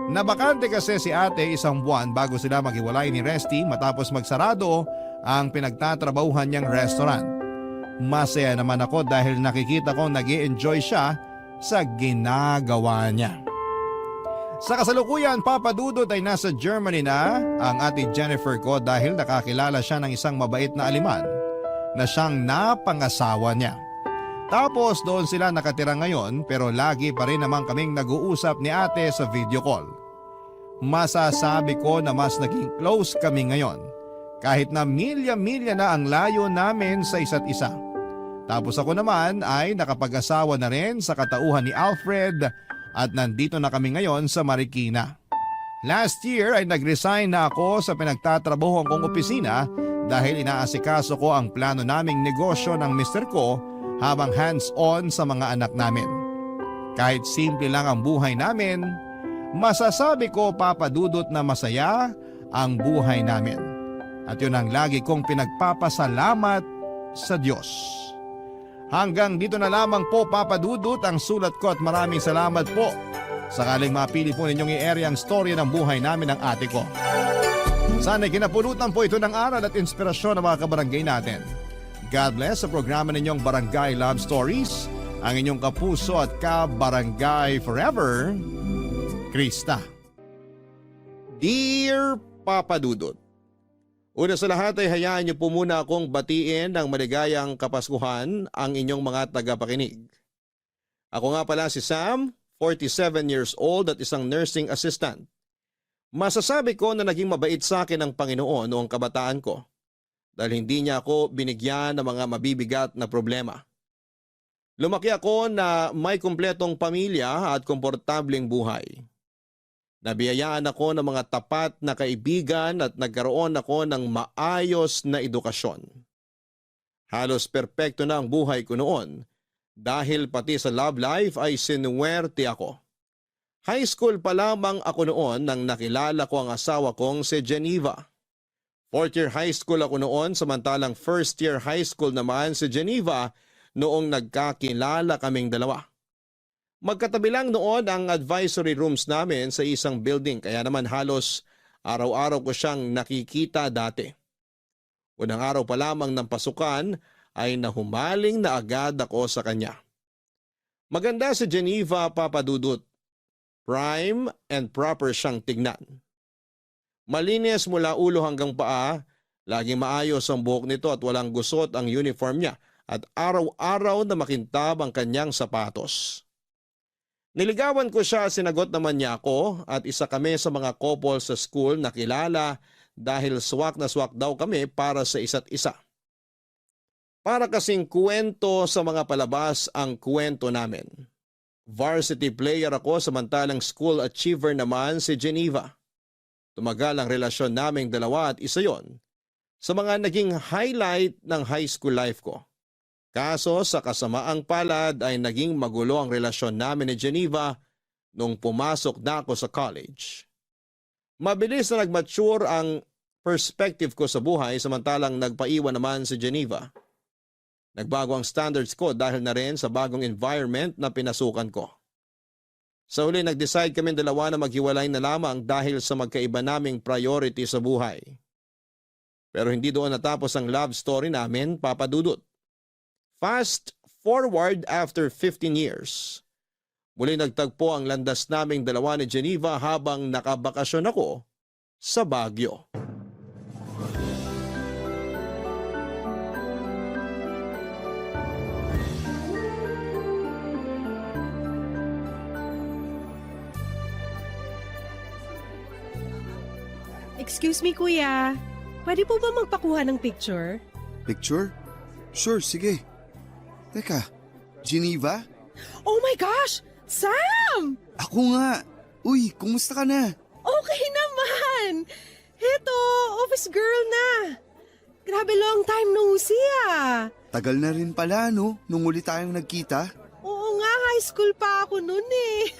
Nabakante kasi si ate isang buwan bago sila maghiwalay ni Resty matapos magsarado ang pinagtatrabahuhan niyang restaurant. Masaya naman ako dahil nakikita ko nag-i-enjoy siya sa ginagawa niya. Sa kasalukuyan, papadudot ay nasa Germany na ang ate Jennifer ko dahil nakakilala siya ng isang mabait na aliman na siyang napangasawa niya. Tapos doon sila nakatira ngayon pero lagi pa rin naman kaming nag-uusap ni ate sa video call. Masasabi ko na mas naging close kami ngayon kahit na milya-milya na ang layo namin sa isa't isa. Tapos ako naman ay nakapag-asawa na rin sa katauhan ni Alfred at nandito na kami ngayon sa Marikina. Last year ay nag-resign na ako sa pinagtatrabahuan kong opisina dahil inaasikaso ko ang plano naming negosyo ng mister ko habang hands-on sa mga anak namin. Kahit simple lang ang buhay namin, masasabi ko papadudot na masaya ang buhay namin. At yun ang lagi kong pinagpapasalamat sa Diyos. Hanggang dito na lamang po papadudot ang sulat ko at maraming salamat po. Sakaling mapili po ninyong i-area ang storya ng buhay namin ng ate ko. Sana'y kinapulutan po ito ng aral at inspirasyon ng mga kabarangay natin. God bless sa programa ninyong Barangay Love Stories, ang inyong kapuso at kabarangay forever, Krista. Dear Papa Dudut, una sa lahat ay hayaan niyo po muna akong batiin ng maligayang Kapaskuhan ang inyong mga tagapakinig. Ako nga pala si Sam, 47 years old at isang nursing assistant. Masasabi ko na naging mabait sa akin ang Panginoon noong kabataan ko dahil hindi niya ako binigyan ng mga mabibigat na problema. Lumaki ako na may kumpletong pamilya at komportableng buhay. Nabiyayaan ako ng mga tapat na kaibigan at nagkaroon ako ng maayos na edukasyon. Halos perpekto na ang buhay ko noon dahil pati sa love life ay sinuwerte ako. High school pa lamang ako noon nang nakilala ko ang asawa kong si Geneva. Fourth year high school ako noon samantalang first year high school naman si Geneva noong nagkakilala kaming dalawa. Magkatabi lang noon ang advisory rooms namin sa isang building kaya naman halos araw-araw ko siyang nakikita dati. Unang araw pa lamang ng pasukan ay nahumaling na agad ako sa kanya. Maganda si Geneva, Papa Dudut. Prime and proper siyang tignan. Malinis mula ulo hanggang paa, laging maayos ang buhok nito at walang gusot ang uniform niya at araw-araw na makintab ang kanyang sapatos. Niligawan ko siya, sinagot naman niya ako at isa kami sa mga couple sa school na kilala dahil swak na swak daw kami para sa isa't isa. Para kasing kwento sa mga palabas ang kwento namin. Varsity player ako samantalang school achiever naman si Geneva. Tumagal ang relasyon naming dalawa at isa yon sa mga naging highlight ng high school life ko. Kaso sa kasamaang palad ay naging magulo ang relasyon namin ni Geneva nung pumasok na ako sa college. Mabilis na nag-mature ang perspective ko sa buhay samantalang nagpaiwan naman si Geneva. Nagbago ang standards ko dahil na rin sa bagong environment na pinasukan ko. Sa huli nag-decide kami dalawa na maghiwalay na lamang dahil sa magkaiba naming priority sa buhay. Pero hindi doon natapos ang love story namin, Papa Dudut. Fast forward after 15 years. Muli nagtagpo ang landas naming dalawa ni Geneva habang nakabakasyon ako sa Baguio. Excuse me, kuya. Pwede po ba magpakuha ng picture? Picture? Sure, sige. Teka, Geneva? Oh my gosh! Sam! Ako nga. Uy, kumusta ka na? Okay naman! Heto, office girl na. Grabe, long time no see ah. Tagal na rin pala, no? Nung uli tayong nagkita. Oo nga, high school pa ako nun eh.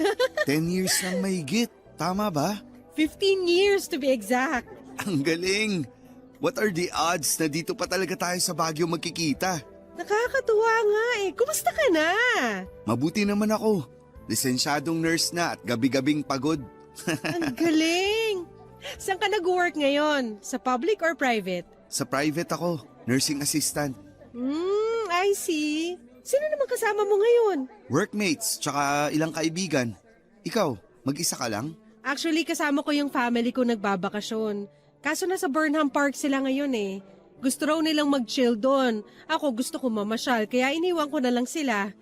10 years nang mahigit. Tama ba? 15 years to be exact. Ang galing! What are the odds na dito pa talaga tayo sa Baguio magkikita? Nakakatuwa nga eh. Kumusta ka na? Mabuti naman ako. Lisensyadong nurse na at gabi-gabing pagod. Ang galing! Saan ka nag-work ngayon? Sa public or private? Sa private ako, nursing assistant. I see. Sino naman kasama mo ngayon? Workmates, tsaka ilang kaibigan. Ikaw, mag-isa ka lang? Actually, kasama ko yung family ko nagbabakasyon. Kaso nasa Burnham Park sila ngayon eh. Gusto raw nilang mag-chill doon. Ako gusto ko mamasyal, kaya iniwan ko na lang sila.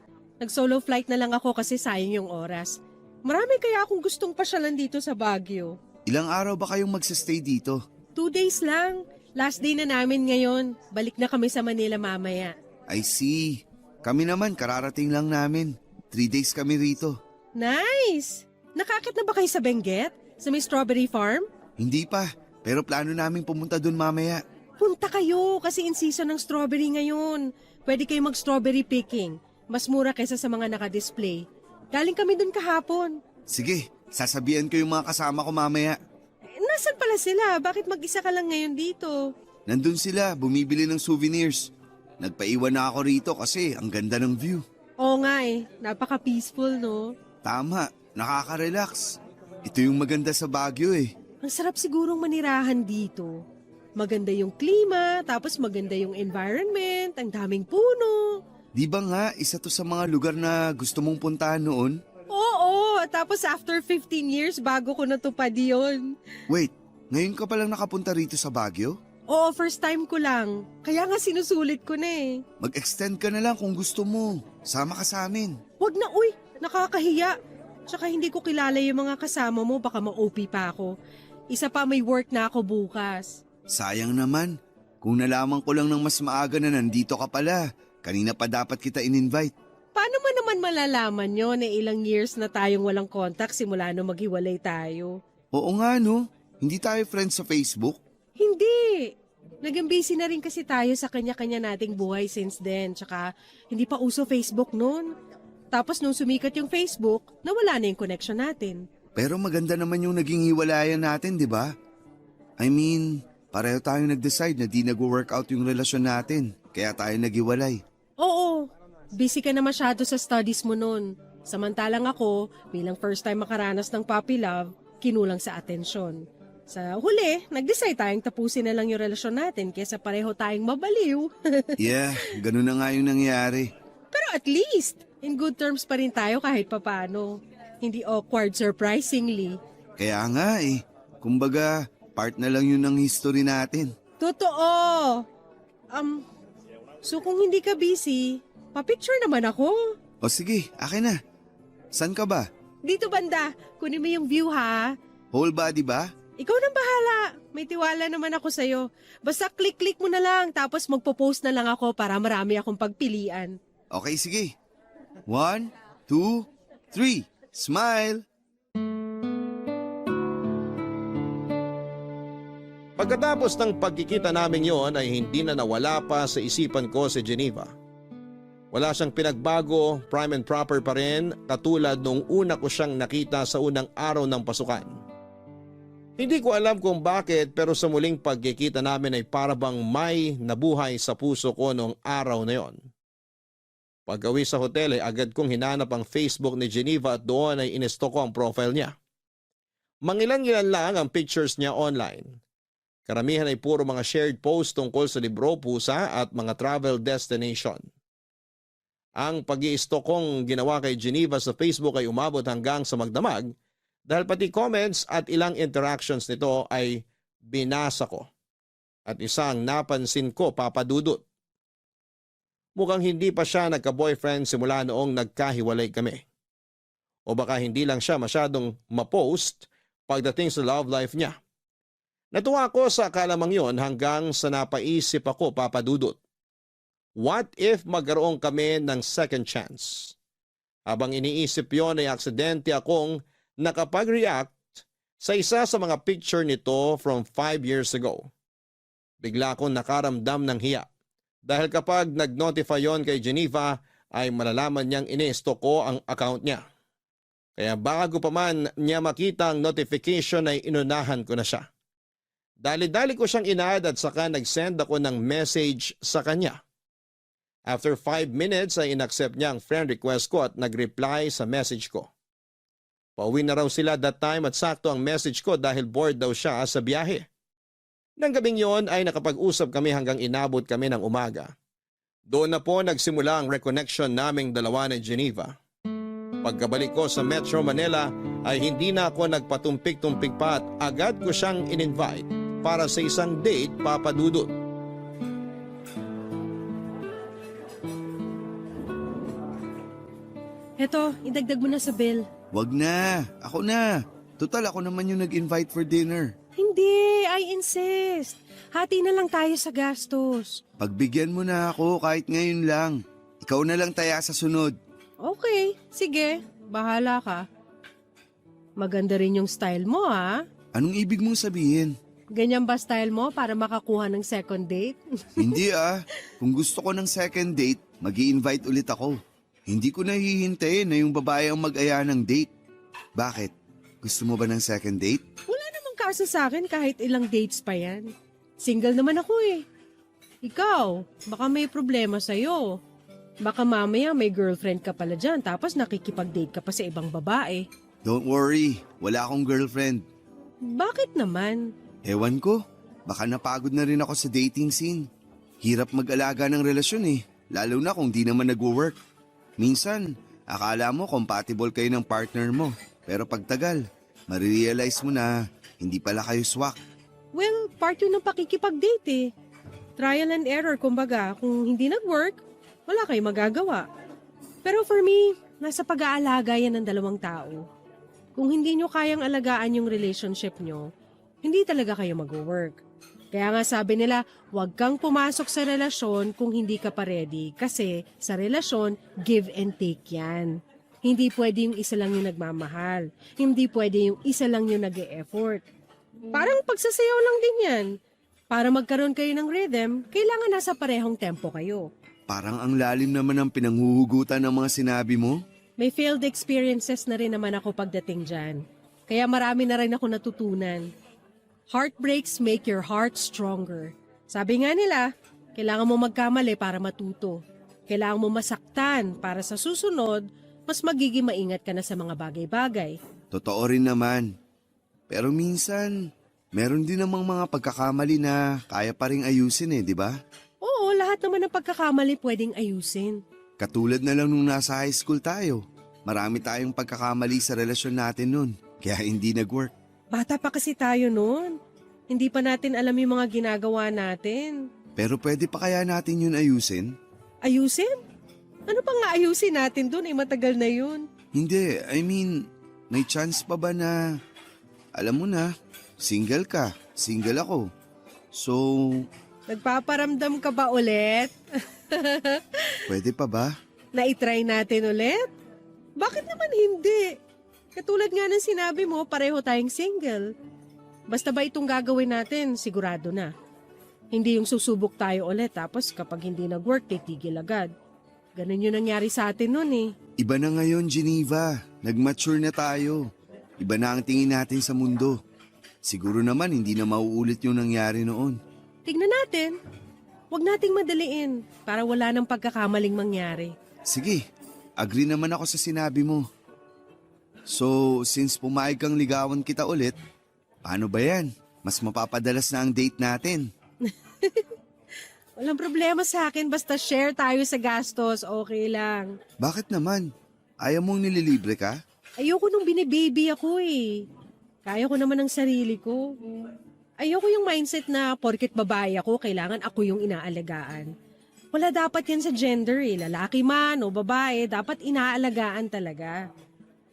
Nag-solo flight na lang ako kasi sayang yung oras. Marami kaya akong gustong pasyalan dito sa Baguio. Ilang araw ba kayong magsastay dito? 2 days lang. Last day na namin ngayon. Balik na kami sa Manila mamaya. I see. Kami naman, kararating lang namin. 3 days kami rito. Nice! Nakakit na ba kayo sa Benguet? Sa may strawberry farm? Hindi pa, pero plano namin pumunta dun mamaya. Punta kayo kasi in season ng strawberry ngayon. Pwede kayo mag-strawberry picking. Mas mura kaysa sa mga naka-display. Galing kami dun kahapon. Sige, sasabihan ko yung mga kasama ko mamaya. Nasaan pala sila? Bakit mag-isa ka lang ngayon dito? Nandun sila, bumibili ng souvenirs. Nagpaiwan na ako rito kasi ang ganda ng view. Oo nga eh, napaka-peaceful no? Tama, nakaka-relax. Ito yung maganda sa Baguio eh. Ang sarap sigurong manirahan dito. Maganda yung klima, tapos maganda yung environment, ang daming puno. Di ba nga, isa to sa mga lugar na gusto mong puntahan noon? Oo, tapos after 15 years bago ko natupad yun. Wait, ngayon ka palang nakapunta rito sa Baguio? Oo, first time ko lang. Kaya nga sinusulit ko na eh. Mag-extend ka na lang kung gusto mo. Sama ka sa amin. Wag na uy, nakakahiya. Tsaka hindi ko kilala yung mga kasama mo, baka ma-OP pa ako. Isa pa may work na ako bukas. Sayang naman. Kung nalaman ko lang ng mas maaga na nandito ka pala, kanina pa dapat kita in-invite. Paano mo naman malalaman yun na ilang years na tayong walang contact simula nung maghiwalay tayo? Oo nga no, hindi tayo friends sa Facebook? Hindi. Naging busy na rin kasi tayo sa kanya-kanya nating buhay since then. Tsaka hindi pa uso Facebook noon. Tapos nung sumikat yung Facebook, nawala na yung connection natin. Pero maganda naman yung naging hiwalayan natin, di ba? I mean, pareho tayong nag-decide na di nag-workout yung relasyon natin. Kaya tayo naghiwalay. Oo, busy ka na masyado sa studies mo noon. Samantalang ako, bilang first time makaranas ng puppy love, kinulang sa atensyon. Sa huli, nag-decide tayong tapusin na lang yung relasyon natin kaysa pareho tayong mabaliw. Yeah, ganun na nga yung nangyari. Pero at least, in good terms pa rin tayo kahit papano. Hindi awkward surprisingly. Kaya nga eh, kumbaga, part na lang yun ng history natin. Totoo! So kung hindi ka busy, pa-picture naman ako. O sige, akin na. San ka ba? Dito banda, kunin mo yung view ha. Whole body ba? Ikaw nang bahala. May tiwala naman ako sa'yo. Basta click-click mo na lang tapos magpo-post na lang ako para marami akong pagpilian. Okay, sige. 1, 2, 3. Smile! Pagkatapos ng pagkikita namin yon ay hindi na nawala pa sa isipan ko si Geneva. Wala siyang pinagbago, prime and proper pa rin katulad nung una ko siyang nakita sa unang araw ng pasukan. Hindi ko alam kung bakit pero sa muling pagkikita namin ay parabang may nabuhay sa puso ko noong araw na yon. Pag-uwi sa hotel ay agad kong hinanap ang Facebook ni Geneva at doon ay inesto ko ang profile niya. Mangilan-ngilan lang ang pictures niya online. Karamihan ay puro mga shared posts tungkol sa libro, pusa at mga travel destination. Ang pag-i-stalk kong ginawa kay Geneva sa Facebook ay umabot hanggang sa magdamag dahil pati comments at ilang interactions nito ay binasa ko. At isang napansin ko, Papa Dudut. Mukhang hindi pa siya nagka-boyfriend simula noong nagkahiwalay kami. O baka hindi lang siya masyadong ma-post pagdating sa love life niya. Natuwa ako sa kalamang yon hanggang sa napaisip ako, Papa Dudut. What if magkaroon kami ng second chance? Habang iniisip yon ay aksidente akong nakapag-react sa isa sa mga picture nito from 5 years ago. Bigla akong nakaramdam ng hiya. Dahil kapag nag-notify yon kay Geneva ay malalaman niyang inisto ko ang account niya. Kaya bago pa man niya makita ang notification ay inunahan ko na siya. Dali-dali ko siyang in-add at saka nag-send ako ng message sa kanya. After 5 minutes ay inaccept niya ang friend request ko at nag-reply sa message ko. Pauwi na raw sila that time at sakto ang message ko dahil bored daw siya sa biyahe. Nang gabing yon ay nakapag-usap kami hanggang inabot kami ng umaga. Doon na po nagsimula ang reconnection naming dalawa ni Geneva. Pagkabalik ko sa Metro Manila ay hindi na ako nagpatumpik-tumpik pa at agad ko siyang in-invite para sa isang date, Papa Dudut. Eto, idagdag mo na sa bill. Wag na, ako na. Total ako naman yung nag-invite for dinner. Hindi, I insist. Hati na lang tayo sa gastos. Pagbigyan mo na ako kahit ngayon lang. Ikaw na lang taya sa sunod. Okay, sige. Bahala ka. Maganda rin yung style mo, ha? Anong ibig mong sabihin? Ganyan ba style mo para makakuha ng second date? Hindi Kung gusto ko ng second date, mag-i-invite ulit ako. Hindi ko nahihintayin na yung babae ang mag-aya ng date. Bakit? Gusto mo ba ng second date? Wala namang kaso sa akin kahit ilang dates pa yan. Single naman ako eh. Ikaw, baka may problema sa'yo. Baka mamaya may girlfriend ka pala dyan tapos nakikipag-date ka pa sa ibang babae. Don't worry, wala akong girlfriend. Bakit naman? Ewan ko, baka napagod na rin ako sa dating scene. Hirap mag-alaga ng relasyon lalo na kung di naman nag-work. Minsan, akala mo compatible kayo ng partner mo, pero pagtagal, marirealize mo na hindi pala kayo swak. Well, part yun ng pakikipag-date eh. Trial and error, kumbaga. Kung hindi nag-work, wala kayong magagawa. Pero for me, nasa pag-aalaga yan ng dalawang tao. Kung hindi nyo kayang alagaan yung relationship nyo, hindi talaga kayo mag-work. Kaya nga sabi nila, huwag kang pumasok sa relasyon kung hindi ka pa ready. Kasi sa relasyon, give and take yan. Hindi pwede yung isa lang yung nagmamahal. Hindi pwede yung isa lang yung nag-e-effort. Parang pagsasayaw lang din yan. Para magkaroon kayo ng rhythm, kailangan nasa parehong tempo kayo. Parang ang lalim naman ng pinanghuhugutan ng mga sinabi mo. May failed experiences na rin naman ako pagdating dyan. Kaya marami na rin ako natutunan. Heartbreaks make your heart stronger. Sabi nga nila, kailangan mo magkamali para matuto. Kailangan mo masaktan para sa susunod, mas magiging maingat ka na sa mga bagay-bagay. Totoo rin naman. Pero minsan, meron din namang mga pagkakamali na kaya pa ring ayusin di ba? Oo, lahat naman ng pagkakamali pwedeng ayusin. Katulad na lang nung nasa high school tayo. Marami tayong pagkakamali sa relasyon natin nun, kaya hindi nag-work. Bata pa kasi tayo noon. Hindi pa natin alam yung mga ginagawa natin. Pero pwede pa kaya natin yun ayusin? Ayusin? Ano pa nga ayusin natin dun? Matagal na yun. Hindi, I mean, may chance pa ba na, alam mo na, single ka, single ako. So, Nagpaparamdam ka ba ulit? pwede pa ba? Na-try natin ulit? Bakit naman hindi? Katulad nga ng sinabi mo, pareho tayong single. Basta ba itong gagawin natin, sigurado na. Hindi yung susubok tayo ulit tapos kapag hindi nag-work, titigil agad. Ganun yung nangyari sa atin nun eh. Iba na ngayon, Geneva. Nag-mature na tayo. Iba na ang tingin natin sa mundo. Siguro naman hindi na mauulit yung nangyari noon. Tignan natin. Huwag nating madaliin para wala nang pagkakamaling mangyari. Sige, agree naman ako sa sinabi mo. So, since pumayag kang ligawan kita ulit, paano ba yan? Mas mapapadalas na ang date natin. Walang problema sa akin basta share tayo sa gastos, okay lang. Bakit naman? Ayaw mong nililibre ka? Ayoko nung binibaby ako eh. Kaya ko naman ang sarili ko. Ayoko yung mindset na porket babae ako, kailangan ako yung inaalagaan. Wala dapat yan sa gender eh. Lalaki man o babae, dapat inaalagaan talaga.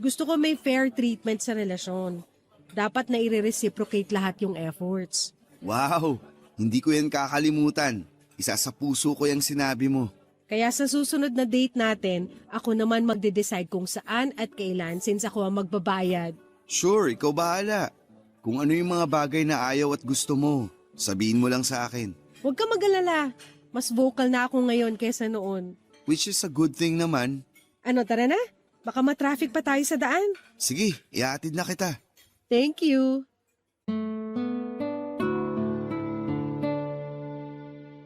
Gusto ko may fair treatment sa relasyon. Dapat na i-reciprocate lahat yung efforts. Wow! Hindi ko yan kakalimutan. Isa sa puso ko yung sinabi mo. Kaya sa susunod na date natin, ako naman magde-decide kung saan at kailan since ako ang magbabayad. Sure, ikaw bahala. Kung ano yung mga bagay na ayaw at gusto mo, sabihin mo lang sa akin. Huwag ka mag-alala. Mas vocal na ako ngayon kesa noon. Which is a good thing naman. Ano, tara na? Baka matraffic pa tayo sa daan. Sige, ihatid na kita. Thank you.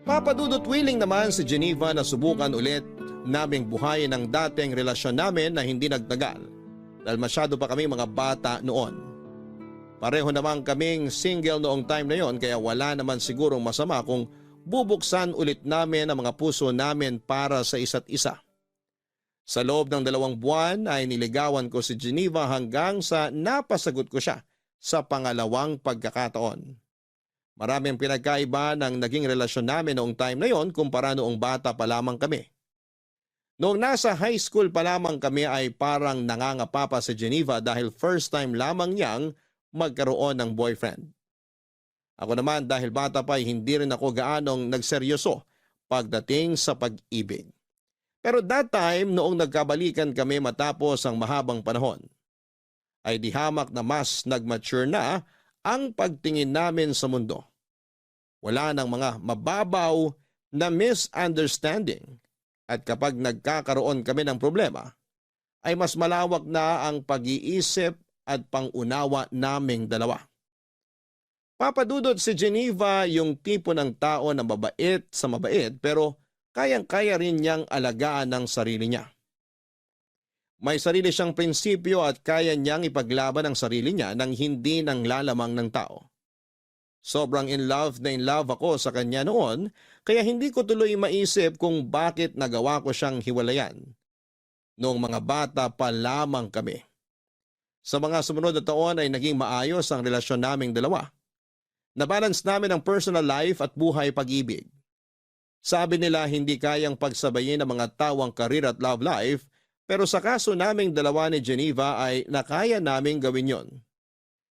Papadudot willing naman si Geneva na subukan ulit naming buhayin ang dating relasyon namin na hindi nagtagal dahil masyado pa kami mga bata noon. Pareho naman kaming single noong time na yon kaya wala naman sigurong masama kung bubuksan ulit namin ang mga puso namin para sa isa't isa. Sa loob ng 2 buwan ay niligawan ko si Geneva hanggang sa napasagot ko siya sa pangalawang pagkakataon. Maraming pinagkaiba ng naging relasyon namin noong time na yon kumpara noong bata pa lamang kami. Noong nasa high school pa lamang kami ay parang nangangapa pa si Geneva dahil first time lamang niyang magkaroon ng boyfriend. Ako naman dahil bata pa ay hindi rin ako gaanong nagseryoso pagdating sa pag-ibig. Pero that time noong nagkabalikan kami matapos ang mahabang panahon, ay di hamak na mas nag-mature na ang pagtingin namin sa mundo. Wala nang mga mababaw na misunderstanding at kapag nagkakaroon kami ng problema, ay mas malawak na ang pag-iisip at pangunawa naming dalawa. Papadudot si Geneva yung tipo ng tao na mabait sa mabait pero kayang-kaya rin niyang alagaan ng sarili niya. May sarili siyang prinsipyo at kaya niyang ipaglaban ang sarili niya nang hindi nang lalamang ng tao. Sobrang in love na in love ako sa kanya noon kaya hindi ko tuloy maisip kung bakit nagawa ko siyang hiwalayan. Noong mga bata pa lamang kami. Sa mga sumunod na taon ay naging maayos ang relasyon naming dalawa. Nabalance namin ang personal life at buhay pag-ibig. Sabi nila hindi kayang pagsabayin ang mga tawang karir at love life pero sa kaso naming dalawa ni Geneva ay nakaya naming gawin yon.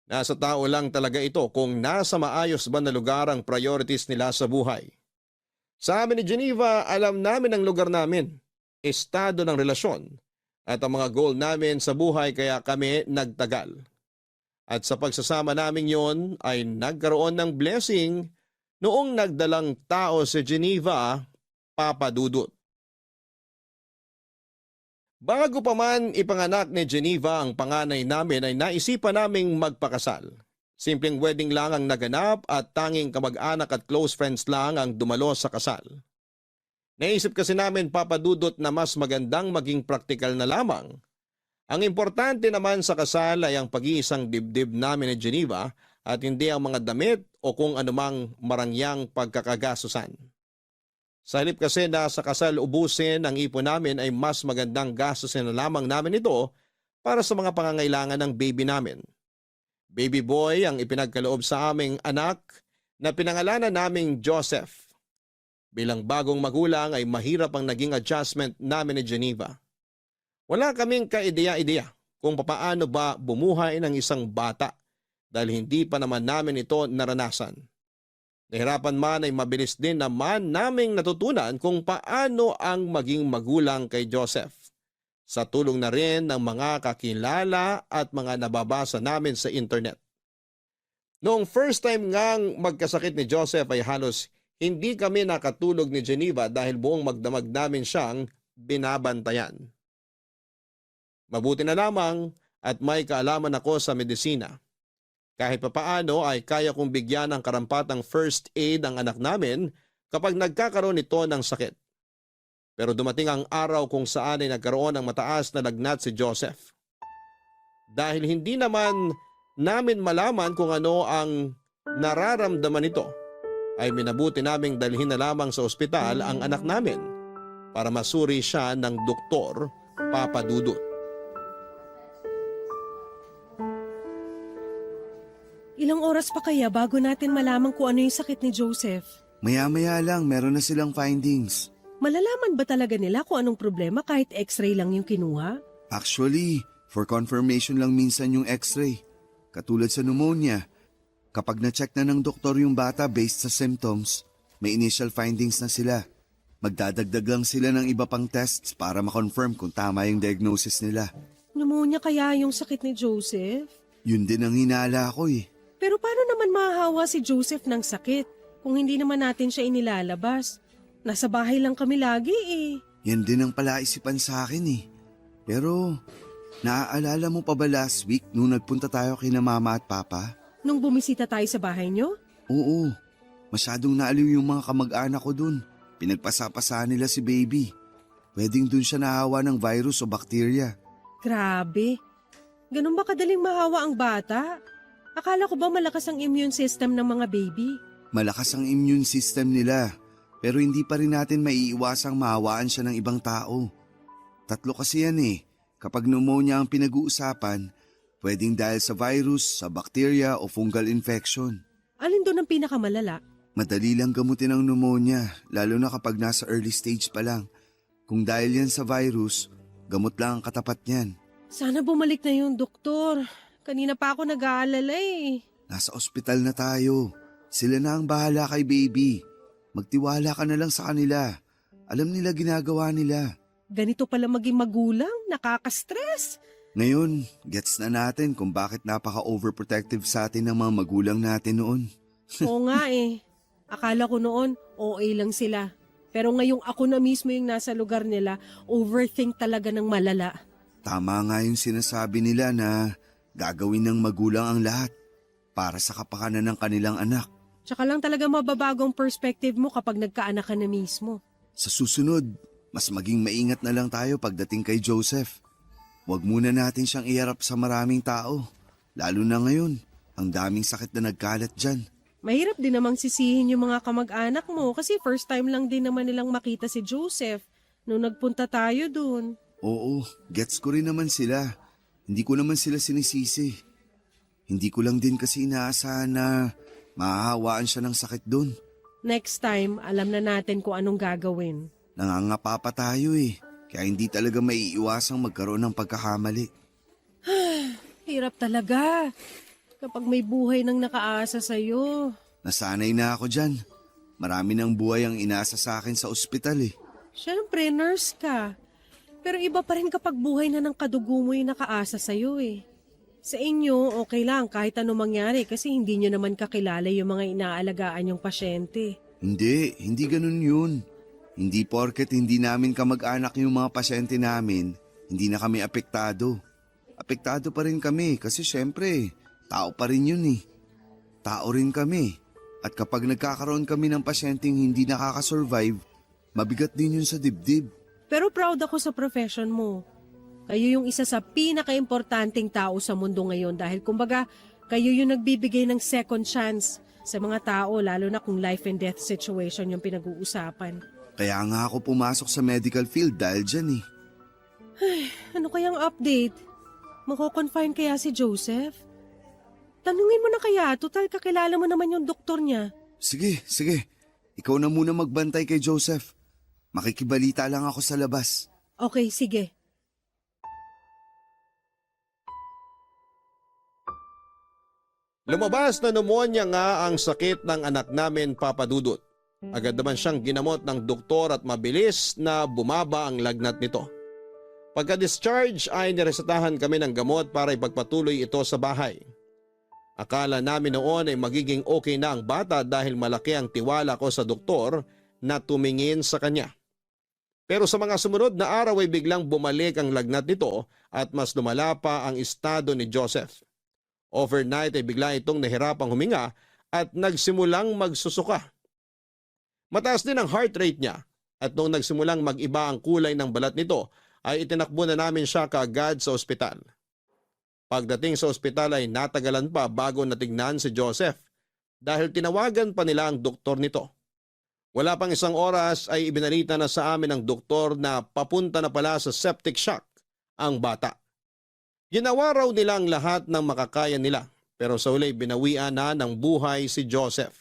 Nasa tao lang talaga ito kung nasa maayos ba na lugar ang priorities nila sa buhay. Sabi ni Geneva, alam namin ang lugar namin, estado ng relasyon at ang mga goal namin sa buhay kaya kami nagtagal. At sa pagsasama namin yon ay nagkaroon ng blessing noong nagdalang tao si Geneva, Papadudot. Bago pa man ipanganak ni Geneva ang panganay namin ay naisipan naming magpakasal. Simpleng wedding lang ang naganap at tanging kamag-anak at close friends lang ang dumalo sa kasal. Naisip kasi namin Papadudot na mas magandang maging praktikal na lamang. Ang importante naman sa kasal ay ang pag-iisang dibdib namin ni Geneva at hindi ang mga damit o kung anumang marangyang pagkakagastusan. Sa halip kasi na sa kasal ubusin ang ipon namin ay mas magandang gastusin na lamang namin ito para sa mga pangangailangan ng baby namin. Baby boy ang ipinagkaloob sa aming anak na pinangalanan naming Joseph. Bilang bagong magulang ay mahirap ang naging adjustment namin ni Geneva. Wala kaming kaideya-ideya kung papaano ba bumuhay ng isang bata dahil hindi pa naman namin ito naranasan. Nahirapan man ay mabilis din naman naming natutunan kung paano ang maging magulang kay Joseph. Sa tulong na rin ng mga kakilala at mga nababasa namin sa internet. Noong first time ngang magkasakit ni Joseph ay halos hindi kami nakatulog ni Geneva dahil buong magdamag namin siyang binabantayan. Mabuti na lamang at may kaalaman ako sa medisina. Kahit papaano ay kaya kong bigyan ng karampatang first aid ang anak namin kapag nagkakaroon ito ng sakit. Pero dumating ang araw kung saan ay nagkaroon ng mataas na lagnat si Joseph. Dahil hindi naman namin malaman kung ano ang nararamdaman nito, ay minabuti naming dalhin na lamang sa ospital ang anak namin para masuri siya ng doktor Papa Dudut. Ilang oras pa kaya bago natin malaman kung ano yung sakit ni Joseph? Maya-maya lang, meron na silang findings. Malalaman ba talaga nila kung anong problema kahit x-ray lang yung kinuha? Actually, for confirmation lang minsan yung x-ray. Katulad sa pneumonia, kapag na-check na ng doktor yung bata based sa symptoms, may initial findings na sila. Magdadagdag lang sila ng iba pang tests para ma-confirm kung tama yung diagnosis nila. Pneumonia kaya yung sakit ni Joseph? Yun din ang hinala ko eh. Pero paano naman mahahawa si Joseph ng sakit kung hindi naman natin siya inilalabas? Nasa bahay lang kami lagi eh. Yan din ang palaisipan sa akin eh. Pero, naaalala mo pa ba last week nung nagpunta tayo kina mama at papa? Nung bumisita tayo sa bahay nyo? Oo, masyadong naaliw yung mga kamag-anak ko dun. Pinagpasapasa nila si baby. Pwedeng dun siya nahawa ng virus o bakterya. Grabe. Ganun ba kadaling mahawa ang bata? Akala ko ba malakas ang immune system ng mga baby? Malakas ang immune system nila, pero hindi pa rin natin maiiwasang mahawaan siya ng ibang tao. 3 kasi yan eh. Kapag pneumonia ang pinag-uusapan, pwedeng dahil sa virus, sa bacteria o fungal infection. Alin doon ang pinakamalala? Madali lang gamutin ang pneumonia, lalo na kapag nasa early stage pa lang. Kung dahil yan sa virus, gamot lang ang katapat niyan. Sana bumalik na yung doktor. Kanina pa ako nag-aalala eh. Nasa ospital na tayo. Sila na ang bahala kay baby. Magtiwala ka na lang sa kanila. Alam nila ginagawa nila. Ganito pala maging magulang, nakaka-stress. Ngayon, gets na natin kung bakit napaka-overprotective sa atin ng mga magulang natin noon. Oo nga eh. Akala ko noon, OA lang sila. Pero ngayong ako na mismo yung nasa lugar nila, overthink talaga ng malala. Tama nga yung sinasabi nila na gagawin ng magulang ang lahat para sa kapakanan ng kanilang anak. Tsaka lang talaga mababagong perspective mo kapag nagkaanak ka na mismo. Sa susunod, mas maging maingat na lang tayo pagdating kay Joseph. Huwag muna natin siyang iharap sa maraming tao. Lalo na ngayon, ang daming sakit na nagkalat dyan. Mahirap din namang sisihin yung mga kamag-anak mo kasi first time lang din naman nilang makita si Joseph nung nagpunta tayo dun. Oo, gets ko rin naman sila. Hindi ko naman sila sinisisi. Hindi ko lang din kasi inaasahan na mahahawaan siya ng sakit dun. Next time, alam na natin kung anong gagawin. Nangangapa pa tayo eh. Kaya hindi talaga maiiwasang magkaroon ng pagkakamali. Hirap talaga kapag may buhay nang nakaasa sa'yo. Nasanay na ako dyan. Marami ng buhay ang inasa sa akin sa ospital eh. Siyempre, nurse ka. Pero iba pa rin kapag buhay na ng kadugo mo yung nakaasa sa'yo eh. Sa inyo, okay lang kahit ano mangyari kasi hindi nyo naman kakilala yung mga inaalagaan yung pasyente. Hindi ganun yun. Hindi porket hindi namin kamag-anak yung mga pasyente namin, hindi na kami apektado. Apektado pa rin kami kasi syempre, tao pa rin yun eh. Tao rin kami. At kapag nagkakaroon kami ng pasyenteng hindi nakakasurvive, mabigat din yun sa dibdib. Pero proud ako sa profession mo. Kayo yung isa sa pinaka-importanting tao sa mundo ngayon dahil kumbaga kayo yung nagbibigay ng second chance sa mga tao lalo na kung life and death situation yung pinag-uusapan. Kaya nga ako pumasok sa medical field dahil dyan eh. Ano kayang update? Mako-confine kaya si Joseph? Tanungin mo na kaya, total kakilala mo naman yung doktor niya. Sige. Ikaw na muna magbantay kay Joseph. Makikibalita lang ako sa labas. Okay, sige. Lumabas na pneumonia nga ang sakit ng anak namin, Papa Dudut. Agad naman siyang ginamot ng doktor at mabilis na bumaba ang lagnat nito. Pagka-discharge ay niresetahan kami ng gamot para ipagpatuloy ito sa bahay. Akala namin noon ay magiging okay na ang bata dahil malaki ang tiwala ko sa doktor na tumingin sa kanya. Pero sa mga sumunod na araw ay biglang bumalik ang lagnat nito at mas lumala pa ang estado ni Joseph. Overnight ay bigla itong nahirapang huminga at nagsimulang magsusuka. Mataas din ang heart rate niya at nung nagsimulang mag-iba ang kulay ng balat nito ay itinakbo na namin siya kaagad sa ospital. Pagdating sa ospital ay natagalan pa bago natignan si Joseph dahil tinawagan pa nila ang doktor nito. Wala pang isang oras ay ibinalita na sa amin ng doktor na papunta na pala sa septic shock ang bata. Ginawa raw nila ang lahat ng makakaya nila pero sa uli binawian na ng buhay si Joseph.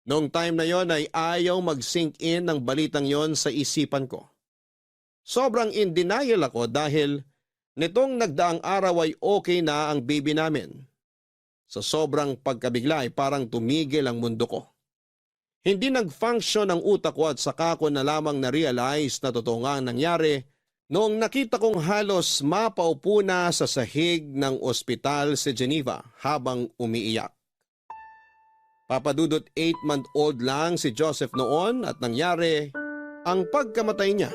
Noong time na yon ay ayaw mag-sink in ng balitang yon sa isipan ko. Sobrang in denial ako dahil nitong nagdaang araw ay okay na ang baby namin. Sa sobrang pagkabigla ay parang tumigil ang mundo ko. Hindi nag-function ang utak ko at saka ko na lamang na-realize na totoo nga ang nangyari noong nakita kong halos mapaupo na sa sahig ng ospital sa Geneva habang umiiyak. Papadudot 8-month-old lang si Joseph noon at nangyari ang pagkamatay niya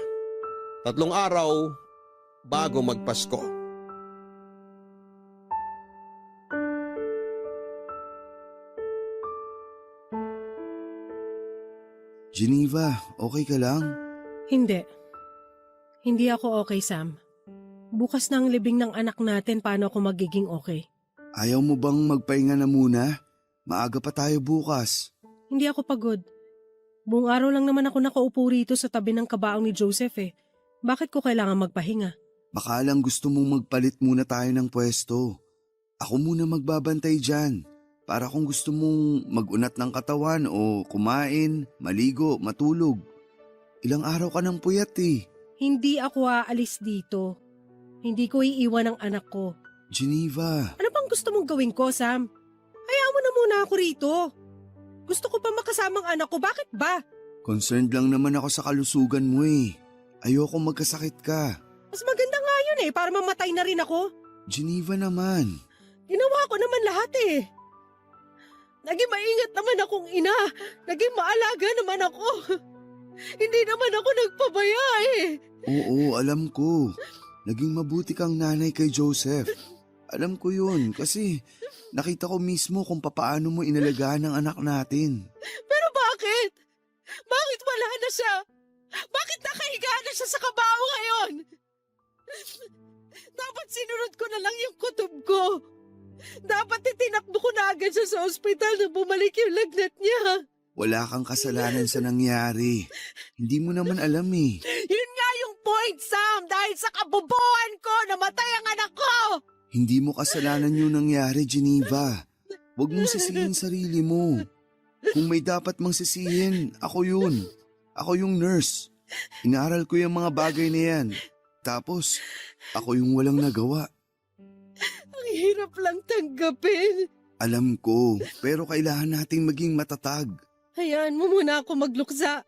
3 araw bago magpasko. Geneva, okay ka lang? Hindi. Hindi ako okay, Sam. Bukas na ang libing ng anak natin, paano ako magiging okay? Ayaw mo bang magpahinga na muna? Maaga pa tayo bukas. Hindi ako pagod. Buong araw lang naman ako nakaupo rito sa tabi ng kabaong ni Joseph eh. Bakit ko kailangan magpahinga? Baka lang gusto mong magpalit muna tayo ng pwesto. Ako muna magbabantay dyan. Para kung gusto mong mag-unat ng katawan o kumain, maligo, matulog. Ilang araw ka ng puyat eh. Hindi ako aalis dito. Hindi ko iiwan ang anak ko. Geneva. Ano bang gusto mong gawin ko, Sam? Hayaan mo na muna ako rito. Gusto ko pa makasama ang anak ko, bakit ba? Concerned lang naman ako sa kalusugan mo eh. Ayoko magkasakit ka. Mas maganda nga yun eh, para mamatay na rin ako. Geneva naman. Ginawa ko naman lahat eh. Naging maingat naman akong ina. Naging maalaga naman ako. Hindi naman ako nagpabaya eh. Oo, alam ko. Naging mabuti kang nanay kay Joseph. Alam ko yun kasi nakita ko mismo kung papaano mo inalagaan ang anak natin. Pero bakit? Bakit wala na siya? Bakit nakahiga na siya sa kabao ngayon? Dapat sinunod ko na lang yung kutob ko. Dapat itinakbo ko na agad siya sa ospital na bumalik yung lagnat niya. Wala kang kasalanan sa nangyari. Hindi mo naman alam eh. Yun nga yung point, Sam. Dahil sa kabobohan ko, namatay ang anak ko. Hindi mo kasalanan yung nangyari, Geneva. Huwag mong sisihin sarili mo. Kung may dapat mang sisihin, ako yun. Ako yung nurse. Inaral ko yung mga bagay na yan. Tapos, ako yung walang nagawa. Ang hirap lang tanggapin. Alam ko, pero kailangan nating maging matatag. Hayaan mo muna ako magluksa.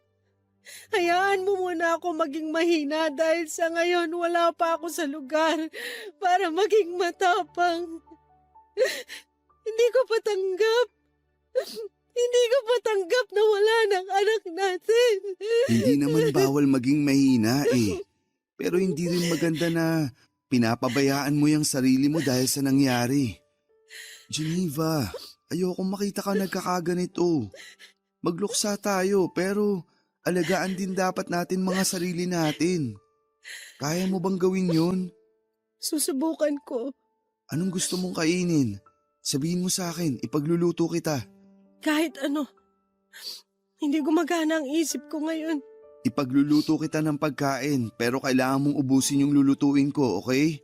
Hayaan mo muna ako maging mahina dahil sa ngayon wala pa ako sa lugar para maging matapang. Hindi ko patanggap. Hindi ko patanggap na wala ng anak natin. Hindi naman bawal maging mahina eh. Pero hindi rin maganda na pinapabayaan mo yung sarili mo dahil sa nangyari. Geneva, ayokong makita ka nagkakaganito. Magluksa tayo pero alagaan din dapat natin mga sarili natin. Kaya mo bang gawin yun? Susubukan ko. Anong gusto mong kainin? Sabihin mo sa akin, ipagluluto kita. Kahit ano. Hindi gumagana ang isip ko ngayon. Ipagluluto kita ng pagkain pero kailangan mong ubusin yung lulutuin ko, okay?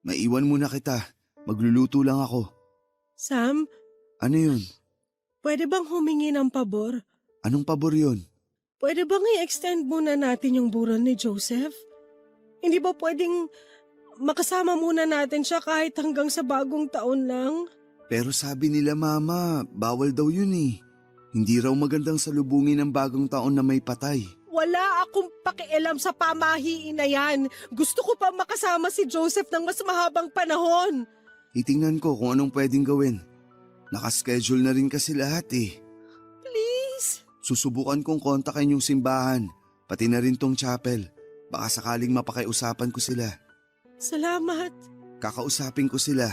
Maiwan muna kita. Magluluto lang ako. Sam, Ano yun? pwede bang humingi ng pabor? Anong pabor yun? Pwede bang i-extend muna natin yung buron ni Joseph? Hindi ba pwedeng makasama muna natin siya kahit hanggang sa bagong taon lang? Pero sabi nila mama, bawal daw yun eh. Hindi raw magandang salubungin ng bagong taon na may patay. Wala akong pakialam sa pamahiin na yan. Gusto ko pa makasama si Joseph ng mas mahabang panahon. Titingnan ko kung anong pwedeng gawin. Nakaschedule na rin kasi lahat eh. Please? Susubukan kong kontakin yung simbahan. Pati na rin tong chapel. Baka sakaling mapakiusapan ko sila. Salamat. Kakausapin ko sila.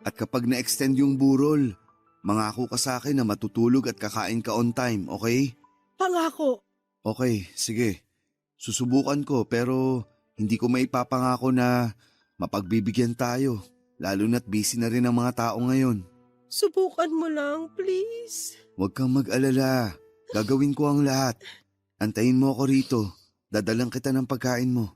At kapag na-extend yung burol, mangako ka sa akin na matutulog at kakain ka on time, okay? Pangako. Okay, sige. Susubukan ko pero hindi ko maipapangako na mapagbibigyan tayo. Lalo na't busy na rin ang mga tao ngayon. Subukan mo lang, please. Huwag kang mag-alala. Gagawin ko ang lahat. Antayin mo ako rito. Dadalang kita ng pagkain mo.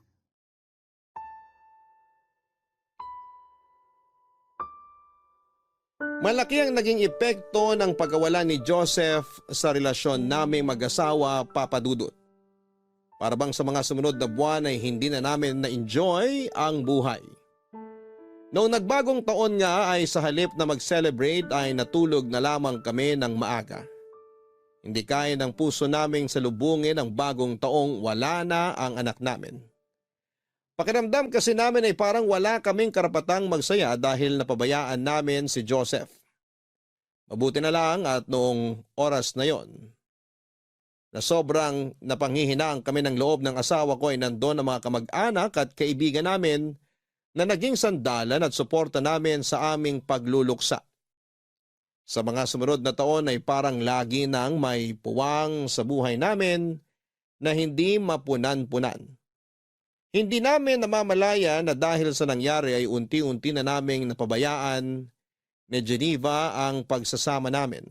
Malaki ang naging epekto ng pagkawala ni Joseph sa relasyon naming mag-asawa, Papa Dudut. Para bang sa mga sumunod na buwan ay hindi na namin na-enjoy ang buhay. Noong nagbagong taon nga ay sa halip na mag-celebrate ay natulog na lamang kami ng maaga. Hindi kaya ng puso naming salubungin ang bagong taong wala na ang anak namin. Pakiramdam kasi namin ay parang wala kaming karapatang magsaya dahil napabayaan namin si Joseph. Mabuti na lang at noong oras na yon, na sobrang napanghihinaan kami ng loob ng asawa ko ay nandoon ang mga kamag-anak at kaibigan namin na naging sandalan at suporta namin sa aming pagluluksa. Sa mga sumunod na taon ay parang lagi nang may puwang sa buhay namin na hindi mapunan-punan. Hindi namin namamalaya na dahil sa nangyari ay unti-unti na naming napabayaan ni Geneva ang pagsasama namin.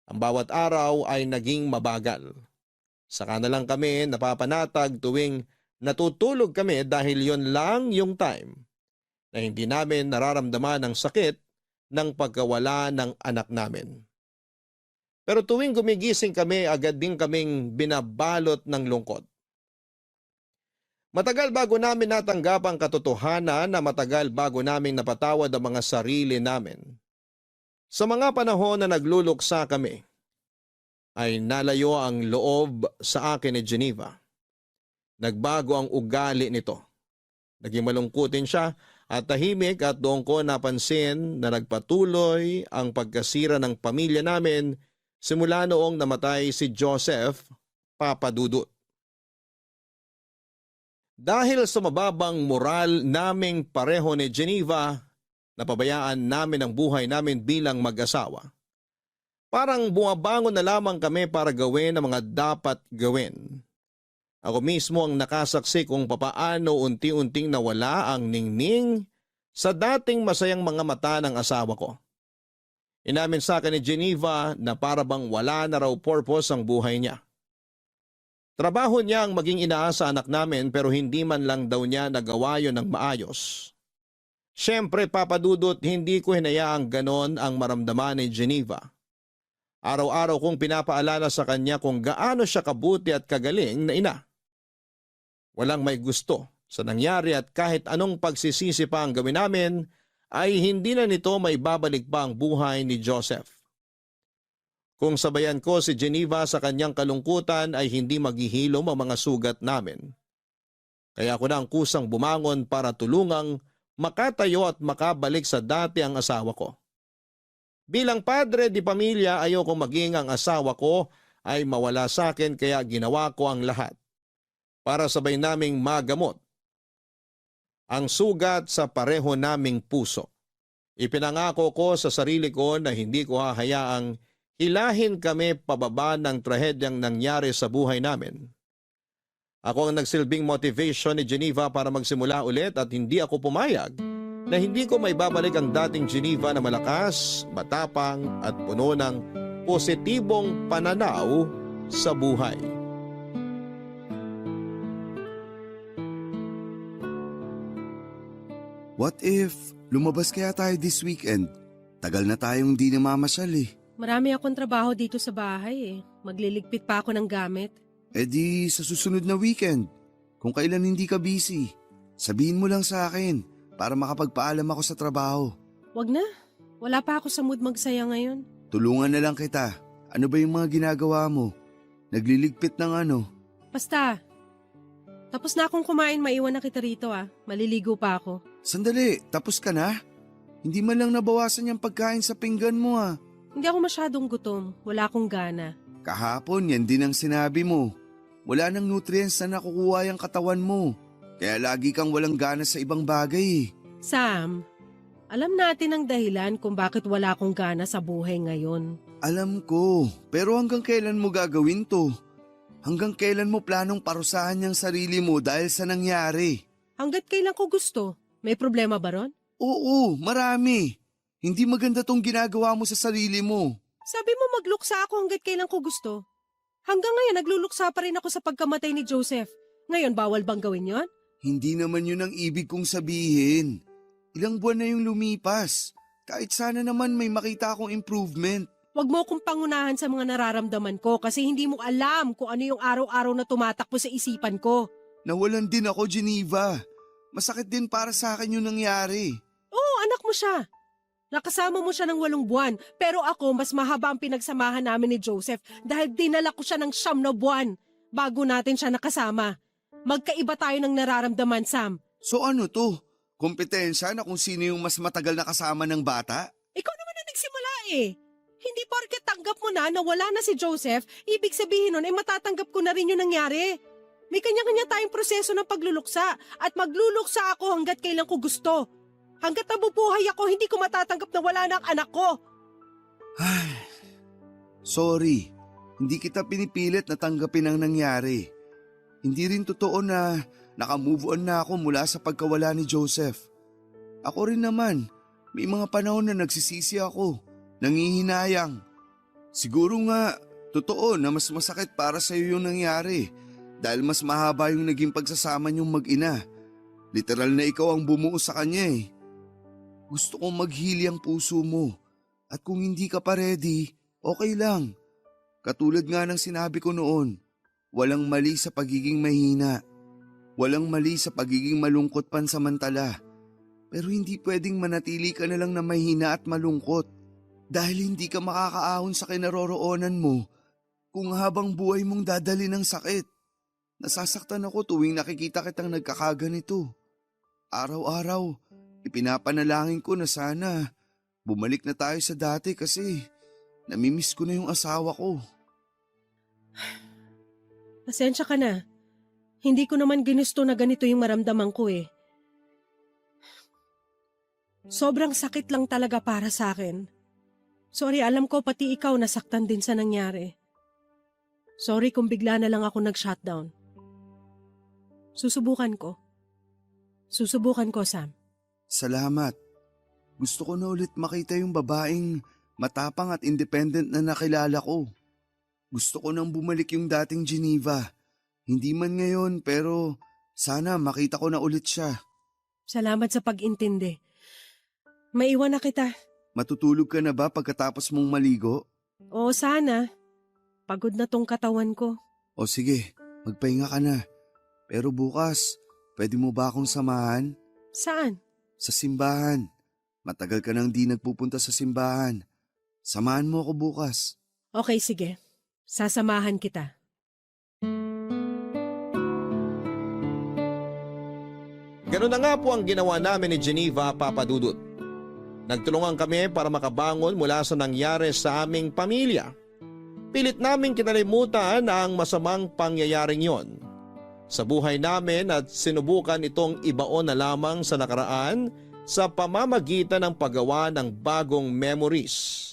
Ang bawat araw ay naging mabagal. Saka na lang kami napapanatag tuwing natutulog kami dahil yon lang yung time na hindi namin nararamdaman ang sakit ng pagkawala ng anak namin. Pero tuwing gumigising kami, agad din kaming binabalot ng lungkot. Matagal bago namin natanggap ang katotohanan na matagal bago namin napatawad ang mga sarili namin. Sa mga panahon na nagluluksa kami, ay nalayo ang loob sa akin ni Geneva. Nagbago ang ugali nito. Naging malungkutin siya at tahimik at doon ko napansin na nagpatuloy ang pagkasira ng pamilya namin simula noong namatay si Joseph, Papa Dudut. Dahil sa mababang moral naming pareho ni Geneva, napabayaan namin ang buhay namin bilang mag-asawa. Parang bumabangon na lamang kami para gawin ang mga dapat gawin. Ako mismo ang nakasaksi kung papaano unti-unting nawala ang ningning sa dating masayang mga mata ng asawa ko. Inamin sa akin ni Geneva na para bang wala na raw purpose ang buhay niya. Trabaho niya ang maging ina sa anak namin pero hindi man lang daw niya nagawa yon ng maayos. Siyempre, Papa Dudut, hindi ko hinayaang ganon ang maramdaman ni Geneva. Araw-araw kong pinapaalala sa kanya kung gaano siya kabuti at kagaling na ina. Walang may gusto sa nangyari at kahit anong pagsisisi pa ang gawin namin ay hindi na nito maibabalik pa ang buhay ni Joseph. Kung sabayan ko si Geneva sa kanyang kalungkutan ay hindi maghihilom ang mga sugat namin. Kaya ako na ang kusang bumangon para tulungang makatayo at makabalik sa dati ang asawa ko. Bilang padre di pamilya, ayoko maging ang asawa ko ay mawala sa akin kaya ginawa ko ang lahat para sabay naming magamot ang sugat sa pareho naming puso. Ipinangako ko sa sarili ko na hindi ko hahayaang hilahin kami pababa ng trahedyang nangyari sa buhay namin. Ako ang nagsilbing motivation ni Geneva para magsimula ulit at hindi ako pumayag na hindi ko maibabalik ang dating Geneva na malakas, matapang at puno ng positibong pananaw sa buhay. What if lumabas kaya tayo this weekend? Tagal na tayong di namamasyal eh. Marami akong trabaho dito sa bahay eh. Magliligpit pa ako ng gamit. E di sa susunod na weekend, kung kailan hindi ka busy, sabihin mo lang sa akin para makapagpaalam ako sa trabaho. Wag na. Wala pa ako sa mood magsaya ngayon. Tulungan na lang kita. Ano ba yung mga ginagawa mo? Nagliligpit ng ano? Basta. Tapos na akong kumain, maiwan na kita rito ah. Maliligo pa ako. Sandali, tapos ka na? Hindi man lang nabawasan yung pagkain sa pinggan mo ah. Hindi ako masyadong gutom. Wala akong gana. Kahapon yan din ang sinabi mo. Wala nang nutrients na nakukuha yung katawan mo. Kaya lagi kang walang gana sa ibang bagay eh. Sam, alam natin ang dahilan kung bakit wala akong gana sa buhay ngayon. Alam ko, pero hanggang kailan mo gagawin to? Hanggang kailan mo planong parusahan yung sarili mo dahil sa nangyari? Hanggat kailan ko gusto. May problema ba ron? Oo, marami. Hindi maganda tong ginagawa mo sa sarili mo. Sabi mo magluksa ako hanggat kailan ko gusto. Hanggang ngayon nagluluksa pa rin ako sa pagkamatay ni Joseph. Ngayon bawal bang gawin yon? Hindi naman yun ang ibig kong sabihin. Ilang buwan na yung lumipas. Kahit sana naman may makita akong improvement. Huwag mo akong pangunahan sa mga nararamdaman ko kasi hindi mo alam kung ano yung araw-araw na tumatakbo sa isipan ko. Nawalan din ako, Geneva. Masakit din para sa akin yung nangyari. Oo, anak mo siya. Nakasama mo siya ng 8 buwan, pero ako mas mahaba ang pinagsamahan namin ni Joseph dahil dinala ko siya ng 9 na buwan bago natin siya nakasama. Magkaiba tayo ng nararamdaman, Sam. So ano to? Kompetensya na kung sino yung mas matagal na kasama ng bata? Ikaw naman na nagsimula eh. Hindi porket tanggap mo na wala na si Joseph, ibig sabihin nun ay matatanggap ko na rin yung nangyari. May kanya-kanya tayong proseso ng pagluluksa at magluluksa ako hanggat kailan ko gusto. Hanggat nabubuhay ako, hindi ko matatanggap na wala na ang anak ko. Sorry, hindi kita pinipilit na tanggapin ang nangyari. Hindi rin totoo na nakamove on na ako mula sa pagkawala ni Joseph. Ako rin naman, may mga panahon na nagsisisi ako, nangihinayang. Siguro nga, totoo na mas masakit para sa iyo yung nangyari dahil mas mahaba yung naging pagsasama niyong mag-ina. Literal na ikaw ang bumuo sa kanya eh. Gusto kong maghili ang puso mo at kung hindi ka pa ready, okay lang. Katulad nga ng sinabi ko noon, walang mali sa pagiging mahina. Walang mali sa pagiging malungkot pansamantala. Pero hindi pwedeng manatili ka na lang na mahina at malungkot dahil hindi ka makakaahon sa kinaroroonan mo kung habang buhay mong dadali ng sakit. Nasasaktan ako tuwing nakikita kitang nagkakaganito. Araw-araw, ipinapanalangin ko na sana bumalik na tayo sa dati kasi namimiss ko na yung asawa ko. Pasensya ka na. Hindi ko naman ginusto na ganito yung maramdaman ko eh. Sobrang sakit lang talaga para sa akin. Sorry, alam ko pati ikaw nasaktan din sa nangyari. Sorry kung bigla na lang ako nag-shutdown. Susubukan ko. Susubukan ko, Sam. Salamat. Gusto ko na ulit makita yung babaeng matapang at independent na nakilala ko. Gusto ko nang bumalik yung dating Geneva. Hindi man ngayon pero sana makita ko na ulit siya. Salamat sa pag-intindi. Maiwan na kita. Matutulog ka na ba pagkatapos mong maligo? Oo, sana. Pagod na tong katawan ko. O sige, magpahinga ka na. Pero bukas, pwede mo ba akong samahan? Saan? Sa simbahan. Matagal ka nang di nagpupunta sa simbahan. Samahan mo ako bukas. Okay, sige. Sasamahan kita. Ganun na nga po ang ginawa namin ni Geneva, Papa Dudut. Nagtulungan kami para makabangon mula sa nangyari sa aming pamilya. Pilit naming kinalimutan ang masamang pangyayaring yon sa buhay namin at sinubukan itong ibaon na lamang sa nakaraan sa pamamagitan ng paggawa ng bagong memories.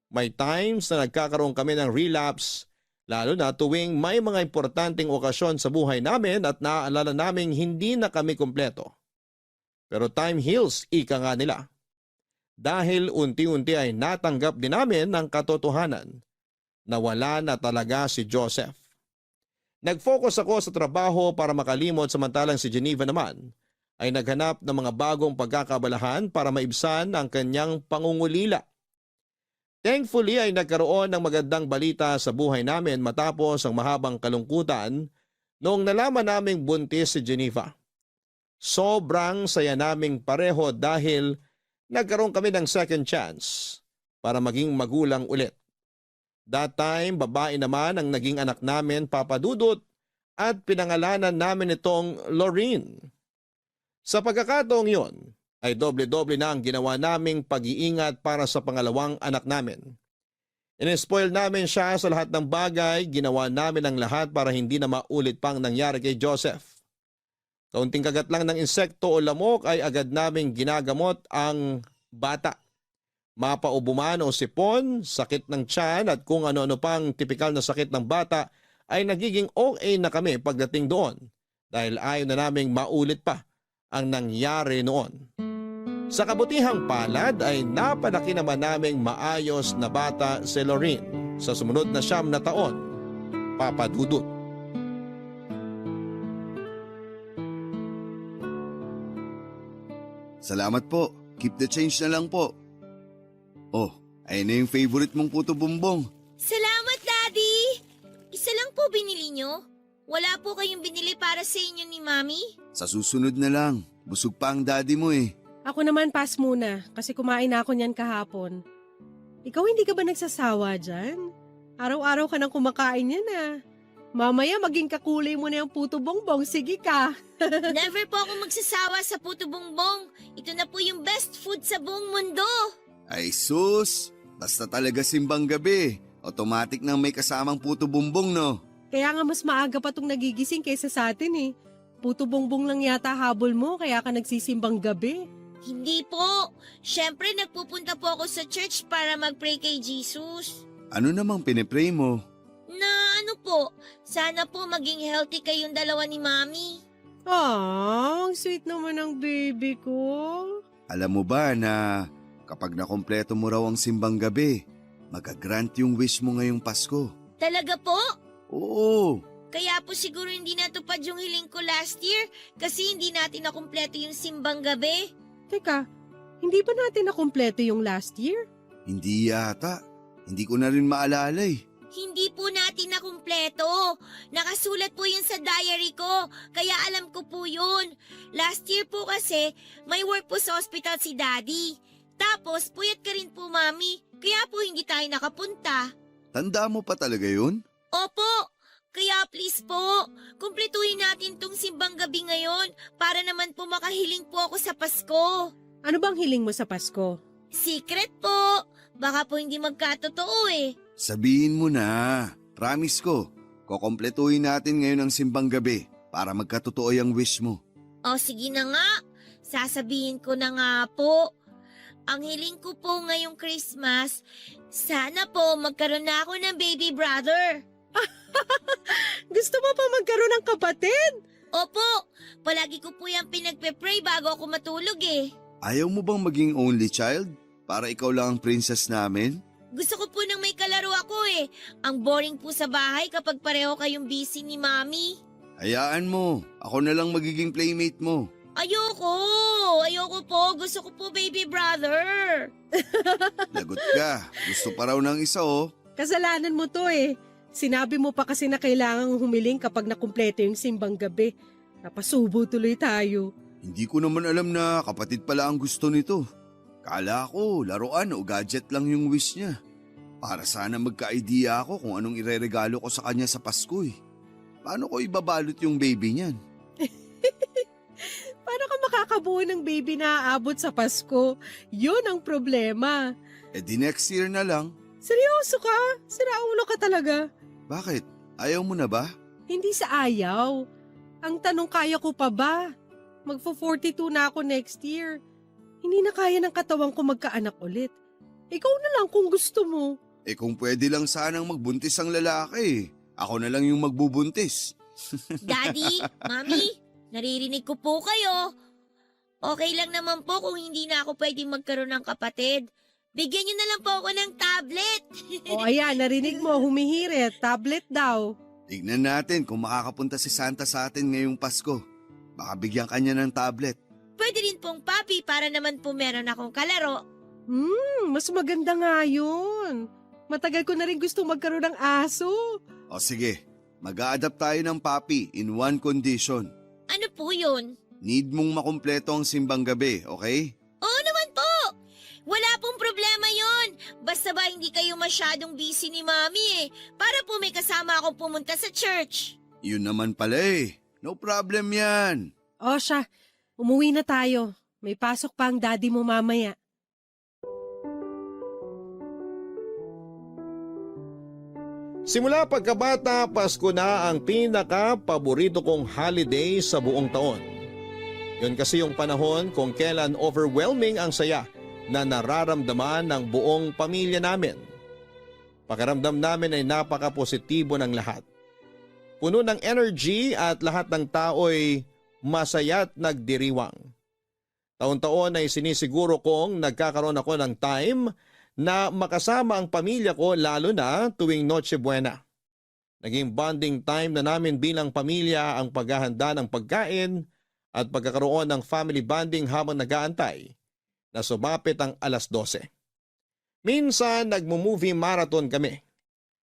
May times na nagkakaroon kami ng relapse, lalo na tuwing may mga importanteng okasyon sa buhay namin at naaalala naming hindi na kami kumpleto. Pero time heals, ika nga nila. Dahil unti-unti ay natanggap din namin ang katotohanan na wala na talaga si Joseph. Nag-focus ako sa trabaho para makalimot samantalang si Geneva naman ay naghanap ng mga bagong pagkakabalahan para maibsan ang kanyang pangungulila. Thankfully ay nagkaroon ng magandang balita sa buhay namin matapos ang mahabang kalungkutan noong nalaman naming buntis si Geneva. Sobrang saya naming pareho dahil nagkaroon kami ng second chance para maging magulang ulit. That time, babae naman ang naging anak namin, Papa Dudut, at pinangalanan namin itong Lorraine. Sa pagkakataong yon, ay doble-doble na ang ginawa naming pag-iingat para sa pangalawang anak namin. In-spoil namin siya sa lahat ng bagay, ginawa namin ang lahat para hindi na maulit pang nangyari kay Joseph. Kaunting kagat lang ng insekto o lamok ay agad naming ginagamot ang bata. Mapaubo man o sipon, sakit ng tiyan at kung ano-ano pang tipikal na sakit ng bata ay nagiging okay na kami pagdating doon dahil ayaw na naming maulit pa ang nangyari noon. Sa kabutihang palad ay napalaki naman naming maayos na bata si Lorene sa sumunod na 9 na taon, Papa Dudut. Salamat po. Keep the change na lang po. Oh, ayun na yung favorite mong puto bumbong. Salamat, Daddy! Isa lang po binili nyo. Wala po kayong binili para sa inyo ni Mami? Sa susunod na lang. Busog pa ang daddy mo eh. Ako naman pass muna kasi kumain na ako niyan kahapon. Ikaw hindi ka ba nagsasawa dyan? Araw-araw ka nang kumakain yan ah. Mamaya maging kakulay mo na yung puto bongbong. Sige ka. Never po ako magsasawa sa puto bongbong. Ito na po yung best food sa buong mundo. Ay sus, basta talaga simbang gabi. Automatic nang may kasamang puto bumbong no. Kaya nga mas maaga pa tong nagigising kaysa sa atin eh. Puto bongbong lang yata habol mo kaya ka nagsisimbang gabi. Hindi po. Siyempre, nagpupunta po ako sa church para mag-pray kay Jesus. Ano namang pinipray mo? Na ano po, sana po maging healthy kayong dalawa ni Mami. Ah, ang sweet naman ng baby ko. Alam mo ba na kapag nakompleto mo raw ang simbang gabi, magagrant yung wish mo ngayong Pasko? Talaga po? Oo. Kaya po siguro hindi natupad yung hiling ko last year kasi hindi natin nakumpleto yung simbang gabi. Teka, hindi ba natin nakumpleto yung last year? Hindi yata. Hindi ko na rin maalala eh. Hindi po natin nakumpleto. Nakasulat po yun sa diary ko, kaya alam ko po yun. Last year po kasi, may work po sa hospital si Daddy. Tapos, puyat ka rin po, Mami. Kaya po hindi tayo nakapunta. Tanda mo pa talaga yun? Opo, kaya please po, kumpletuhin natin tong simbang gabi ngayon para naman po makahiling po ako sa Pasko. Ano bang hiling mo sa Pasko? Secret po. Baka po hindi magkatotoo eh. Sabihin mo na. Promise ko, kukompletuhin natin ngayon ang simbang gabi para magkatotoo yung wish mo. O sige na nga, sasabihin ko na nga po. Ang hiling ko po ngayong Christmas, sana po magkaroon na ako ng baby brother. Gusto mo pa magkaroon ng kapatid? Opo, palagi ko po yung pinagpe-pray bago ako matulog eh. Ayaw mo bang maging only child? Para ikaw lang ang princess namin? Gusto ko po nang may kalaro ako eh. Ang boring po sa bahay kapag pareho kayong busy ni Mami. Hayaan mo, ako na lang magiging playmate mo. Ayoko po. Gusto ko po baby brother. Lagot ka, gusto pa raw ng isa oh. Kasalanan mo to eh. Sinabi mo pa kasi na kailangang humiling kapag nakumpleto yung simbang gabi. Napasubo tuloy tayo. Hindi ko naman alam na kapatid pala ang gusto nito. Kala ko, laruan o gadget lang yung wish niya. Para sana magka-idea ako kung anong ireregalo ko sa kanya sa Pasko eh. Paano ko ibabalot yung baby niyan? Paano ka makakabuo ng baby na aabot sa Pasko? Yun ang problema. Eh di next year na lang. Seryoso ka? Siraulo ka talaga. Bakit? Ayaw mo na ba? Hindi sa ayaw. Ang tanong, kaya ko pa ba? Magpo-42 na ako next year. Hindi na kaya ng katawan ko magkaanak ulit. Ikaw na lang kung gusto mo. Eh kung pwede lang sanang magbuntis ang lalaki, ako na lang yung magbubuntis. Daddy, Mami, naririnig ko po kayo. Okay lang naman po kung hindi na ako pwedeng magkaroon ng kapatid. Bigyan niyo na lang po ako ng tablet. O ayan, narinig mo, humihirit. Tablet daw. Tignan natin kung makakapunta si Santa sa atin ngayong Pasko. Baka bigyan kanya ng tablet. Pwede rin pong papi para naman po meron akong kalaro. Mas maganda nga yun. Matagal ko na rin gusto magkaroon ng aso. O sige, mag-a-adapt tayo ng papi in one condition. Ano po yun? Need mong makumpleto ang simbang gabi, okay? Oo naman po! Wala pong problema yon. Basta ba hindi kayo masyadong busy ni Mami eh. Para po may kasama akong pumunta sa church. Yun naman pala eh. No problem yan. O siya, umuwi na tayo. May pasok pa ang daddy mo mamaya. Simula pagkabata, Pasko na ang pinaka-paborito kong holiday sa buong taon. Yun kasi yung panahon kung kailan overwhelming ang saya na nararamdaman ng buong pamilya namin. Pakiramdam namin ay napaka-positibo ng lahat. Puno ng energy at lahat ng tao'y masaya at nagdiriwang. Taon-taon ay sinisiguro kong nagkakaroon ako ng time na makasama ang pamilya ko lalo na tuwing Noche Buena. Naging bonding time na namin bilang pamilya ang paghahanda ng pagkain at pagkakaroon ng family bonding habang nag-aantay na sumapit ang alas 12. Minsan nagmo-movie marathon kami.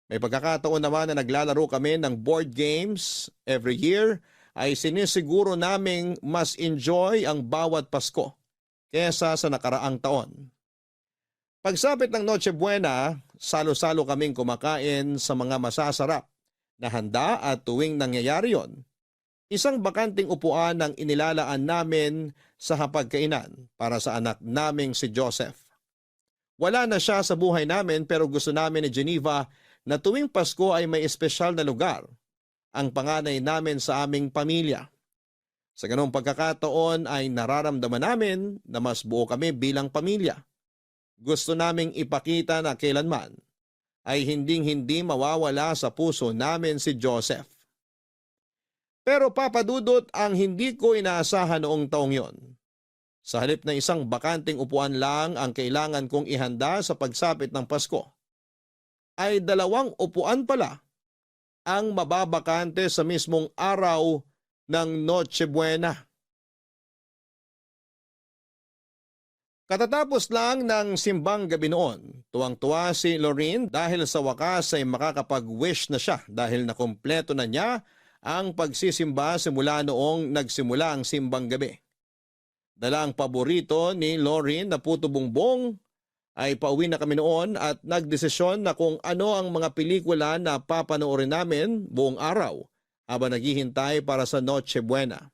May pagkakataon naman na naglalaro kami ng board games. Every year ay sinisiguro naming mas enjoy ang bawat Pasko kesa sa nakaraang taon. Pagsapit ng Noche Buena, salo-salo kaming kumakain sa mga masasarap na handa at tuwing nangyayari yon, isang bakanting upuan ang inilalaan namin sa hapagkainan para sa anak naming si Joseph. Wala na siya sa buhay namin pero gusto namin ni Geneva na tuwing Pasko ay may espesyal na lugar ang panganay namin sa aming pamilya. Sa ganong pagkakataon ay nararamdaman namin na mas buo kami bilang pamilya. Gusto naming ipakita na kailanman ay hinding-hindi mawawala sa puso namin si Joseph. Pero papadudot ang hindi ko inaasahan noong taong yon. Sa halip na isang bakanting upuan lang ang kailangan kong ihanda sa pagsapit ng Pasko, ay 2 upuan pala ang mababakante sa mismong araw ng Noche Buena. Katatapos lang ng simbang gabi noon, tuwang-tuwa si Lorraine dahil sa wakas ay makakapag-wish na siya dahil nakumpleto na niya ang pagsisimba simula noong nagsimula ang simbang gabi. Dala ang paborito ni Lorraine na puto bumbong ay pauwi na kami noon at nagdesisyon na kung ano ang mga pelikula na papanoorin namin buong araw habang naghihintay para sa Noche Buena.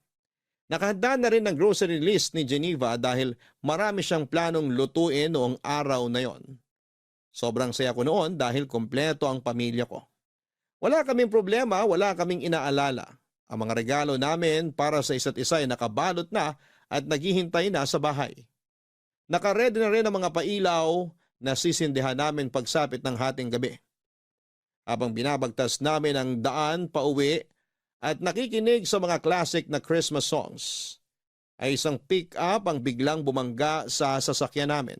Nakahanda na rin ang grocery list ni Geneva dahil marami siyang planong lutuin noong araw na yon. Sobrang saya ko noon dahil kompleto ang pamilya ko. Wala kaming problema, wala kaming inaalala. Ang mga regalo namin para sa isa't isa ay nakabalot na at naghihintay na sa bahay. Nakaredy na rin ang mga pailaw na sisindihan namin pagsapit ng hating gabi. Habang binabagtas namin ang daan pauwi, at nakikinig sa mga classic na Christmas songs, ay isang pick-up ang biglang bumangga sa sasakyan namin.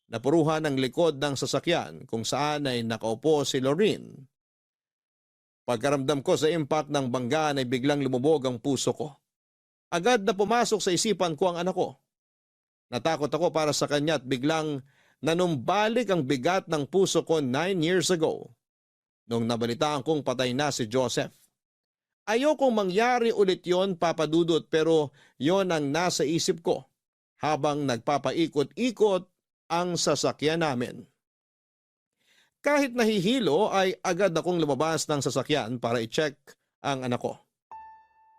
Napuruhan ang likod ng sasakyan kung saan ay nakaupo si Lorraine. Pagkaramdam ko sa impact ng banggaan ay biglang lumubog ang puso ko. Agad na pumasok sa isipan ko ang anak ko. Natakot ako para sa kanya at biglang nanumbalik ang bigat ng puso ko 9 years ago nung nabalitaan kong patay na si Joseph. Ayokong mangyari ulit yon, papadudot, pero yon ang nasa isip ko habang nagpapaikot-ikot ang sasakyan namin. Kahit nahihilo ay agad akong lumabas ng sasakyan para i-check ang anak ko.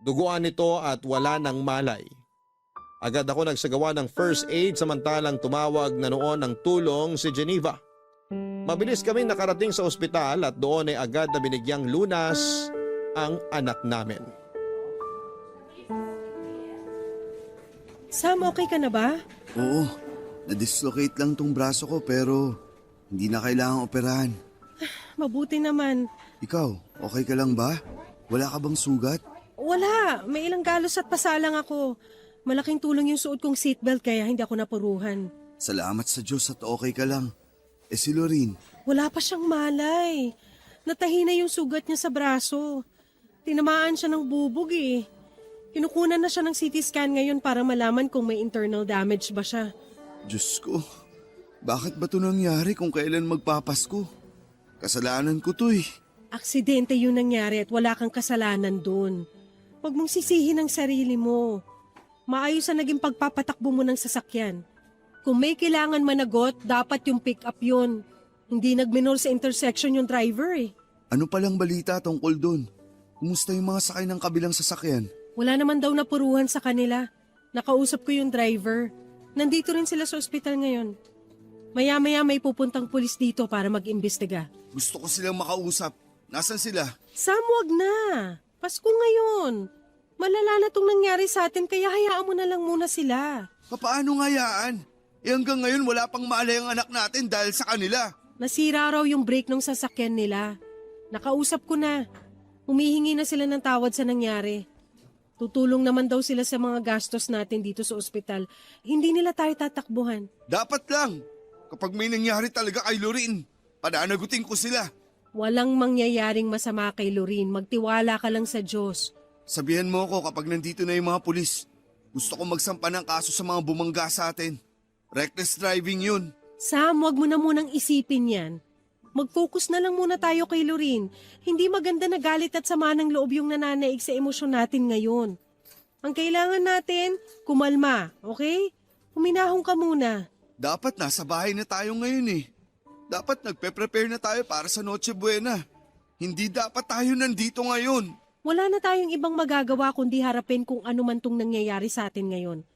Duguan nito at wala ng malay. Agad ako nagsagawa ng first aid samantalang tumawag na noon ng tulong si Geneva. Mabilis kaming nakarating sa ospital at doon ay agad na binigyang lunas ang anak namin. Sam, okay ka na ba? Oo, na-dislocate lang tong braso ko pero hindi na kailangang operahan. Mabuti naman. Ikaw, okay ka lang ba? Wala ka bang sugat? Wala, may ilang galos at pasalang ako. Malaking tulong yung suot kong seatbelt kaya hindi ako napuruhan. Salamat sa Diyos at okay ka lang. Si Lorraine? Wala pa siyang malay. Natahi na yung sugat niya sa braso. Tinamaan siya ng bubog eh. Kinukunan na siya ng CT scan ngayon para malaman kung may internal damage ba siya. Diyos ko, bakit ba ito nangyari kung kailan magpapasko? Kasalanan ko to eh. Aksidente yung nangyari at wala kang kasalanan dun. Huwag mong sisihin ang sarili mo. Maayos na naging pagpapatakbo mo ng sasakyan. Kung may kailangan managot, dapat yung pick-up yun. Hindi nagminor sa intersection yung driver eh. Ano palang balita tungkol dun? Kumusta yung mga sakay ng kabilang sasakyan? Wala naman daw napuruhan sa kanila. Nakausap ko yung driver. Nandito rin sila sa ospital ngayon. Maya-maya may pupuntang pulis dito para mag-imbestiga. Gusto ko silang makausap. Nasaan sila? Sam, wag na. Pasko ngayon. Malala na tong nangyari sa atin kaya hayaan mo na lang muna sila. Paano ngayaan? Hanggang ngayon wala pang maalay ang anak natin dahil sa kanila. Nasira raw yung brake ng sasakyan nila. Nakausap ko na. Humihingi na sila ng tawad sa nangyari. Tutulong naman daw sila sa mga gastos natin dito sa ospital. Hindi nila tayo tatakbuhan. Dapat lang. Kapag may nangyari talaga kay Lorin, pananagutin ko sila. Walang mangyayaring masama kay Lorin. Magtiwala ka lang sa Diyos. Sabihan mo ako kapag nandito na yung mga pulis. Gusto ko magsampa ng kaso sa mga bumangga sa atin. Reckless driving yun. Sam, wag mo na munang isipin yan. Mag-focus na lang muna tayo kay Lorin. Hindi maganda na galit at sama ng loob yung nananaig sa emosyon natin ngayon. Ang kailangan natin, kumalma, okay? Huminahon ka muna. Dapat nasa bahay na tayo ngayon eh. Dapat nagpe-prepare na tayo para sa Noche Buena. Hindi dapat tayo nandito ngayon. Wala na tayong ibang magagawa kundi harapin kung ano man tong nangyayari sa atin ngayon.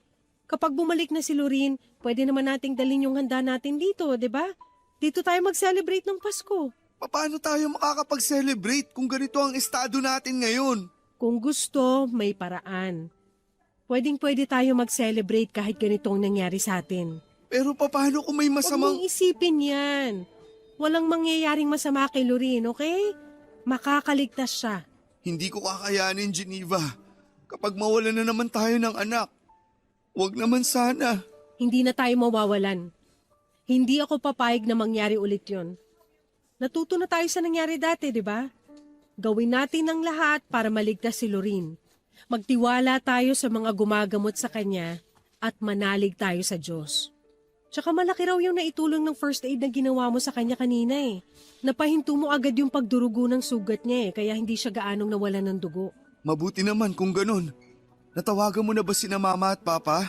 Kapag bumalik na si Lorin, pwede naman nating dalhin yung handa natin dito, di ba? Dito tayo mag-celebrate ng Pasko. Paano tayo makakapag-celebrate kung ganito ang estado natin ngayon? Kung gusto, may paraan. Pwedeng-pwede tayo mag-celebrate kahit ganito ang nangyari sa atin. Pero paano kung may Huwag masamang... mong isipin yan. Walang mangyayaring masama kay Lorin, okay? Makakaligtas siya. Hindi ko kakayanin, Geneva. Kapag mawalan na naman tayo ng anak. Huwag naman sana. Hindi na tayo mawawalan. Hindi ako papayag na mangyari ulit yon. Natuto na tayo sa nangyari dati, di ba? Gawin natin ang lahat para maligtas si Lorin. Magtiwala tayo sa mga gumagamot sa kanya at manalig tayo sa Diyos. Tsaka malaki raw yung naitulong ng first aid na ginawa mo sa kanya kanina eh. Napahinto mo agad yung pagdurugo ng sugat niya eh, kaya hindi siya gaanong nawalan ng dugo. Mabuti naman kung ganun. Natawagan mo na ba sina Mama at Papa?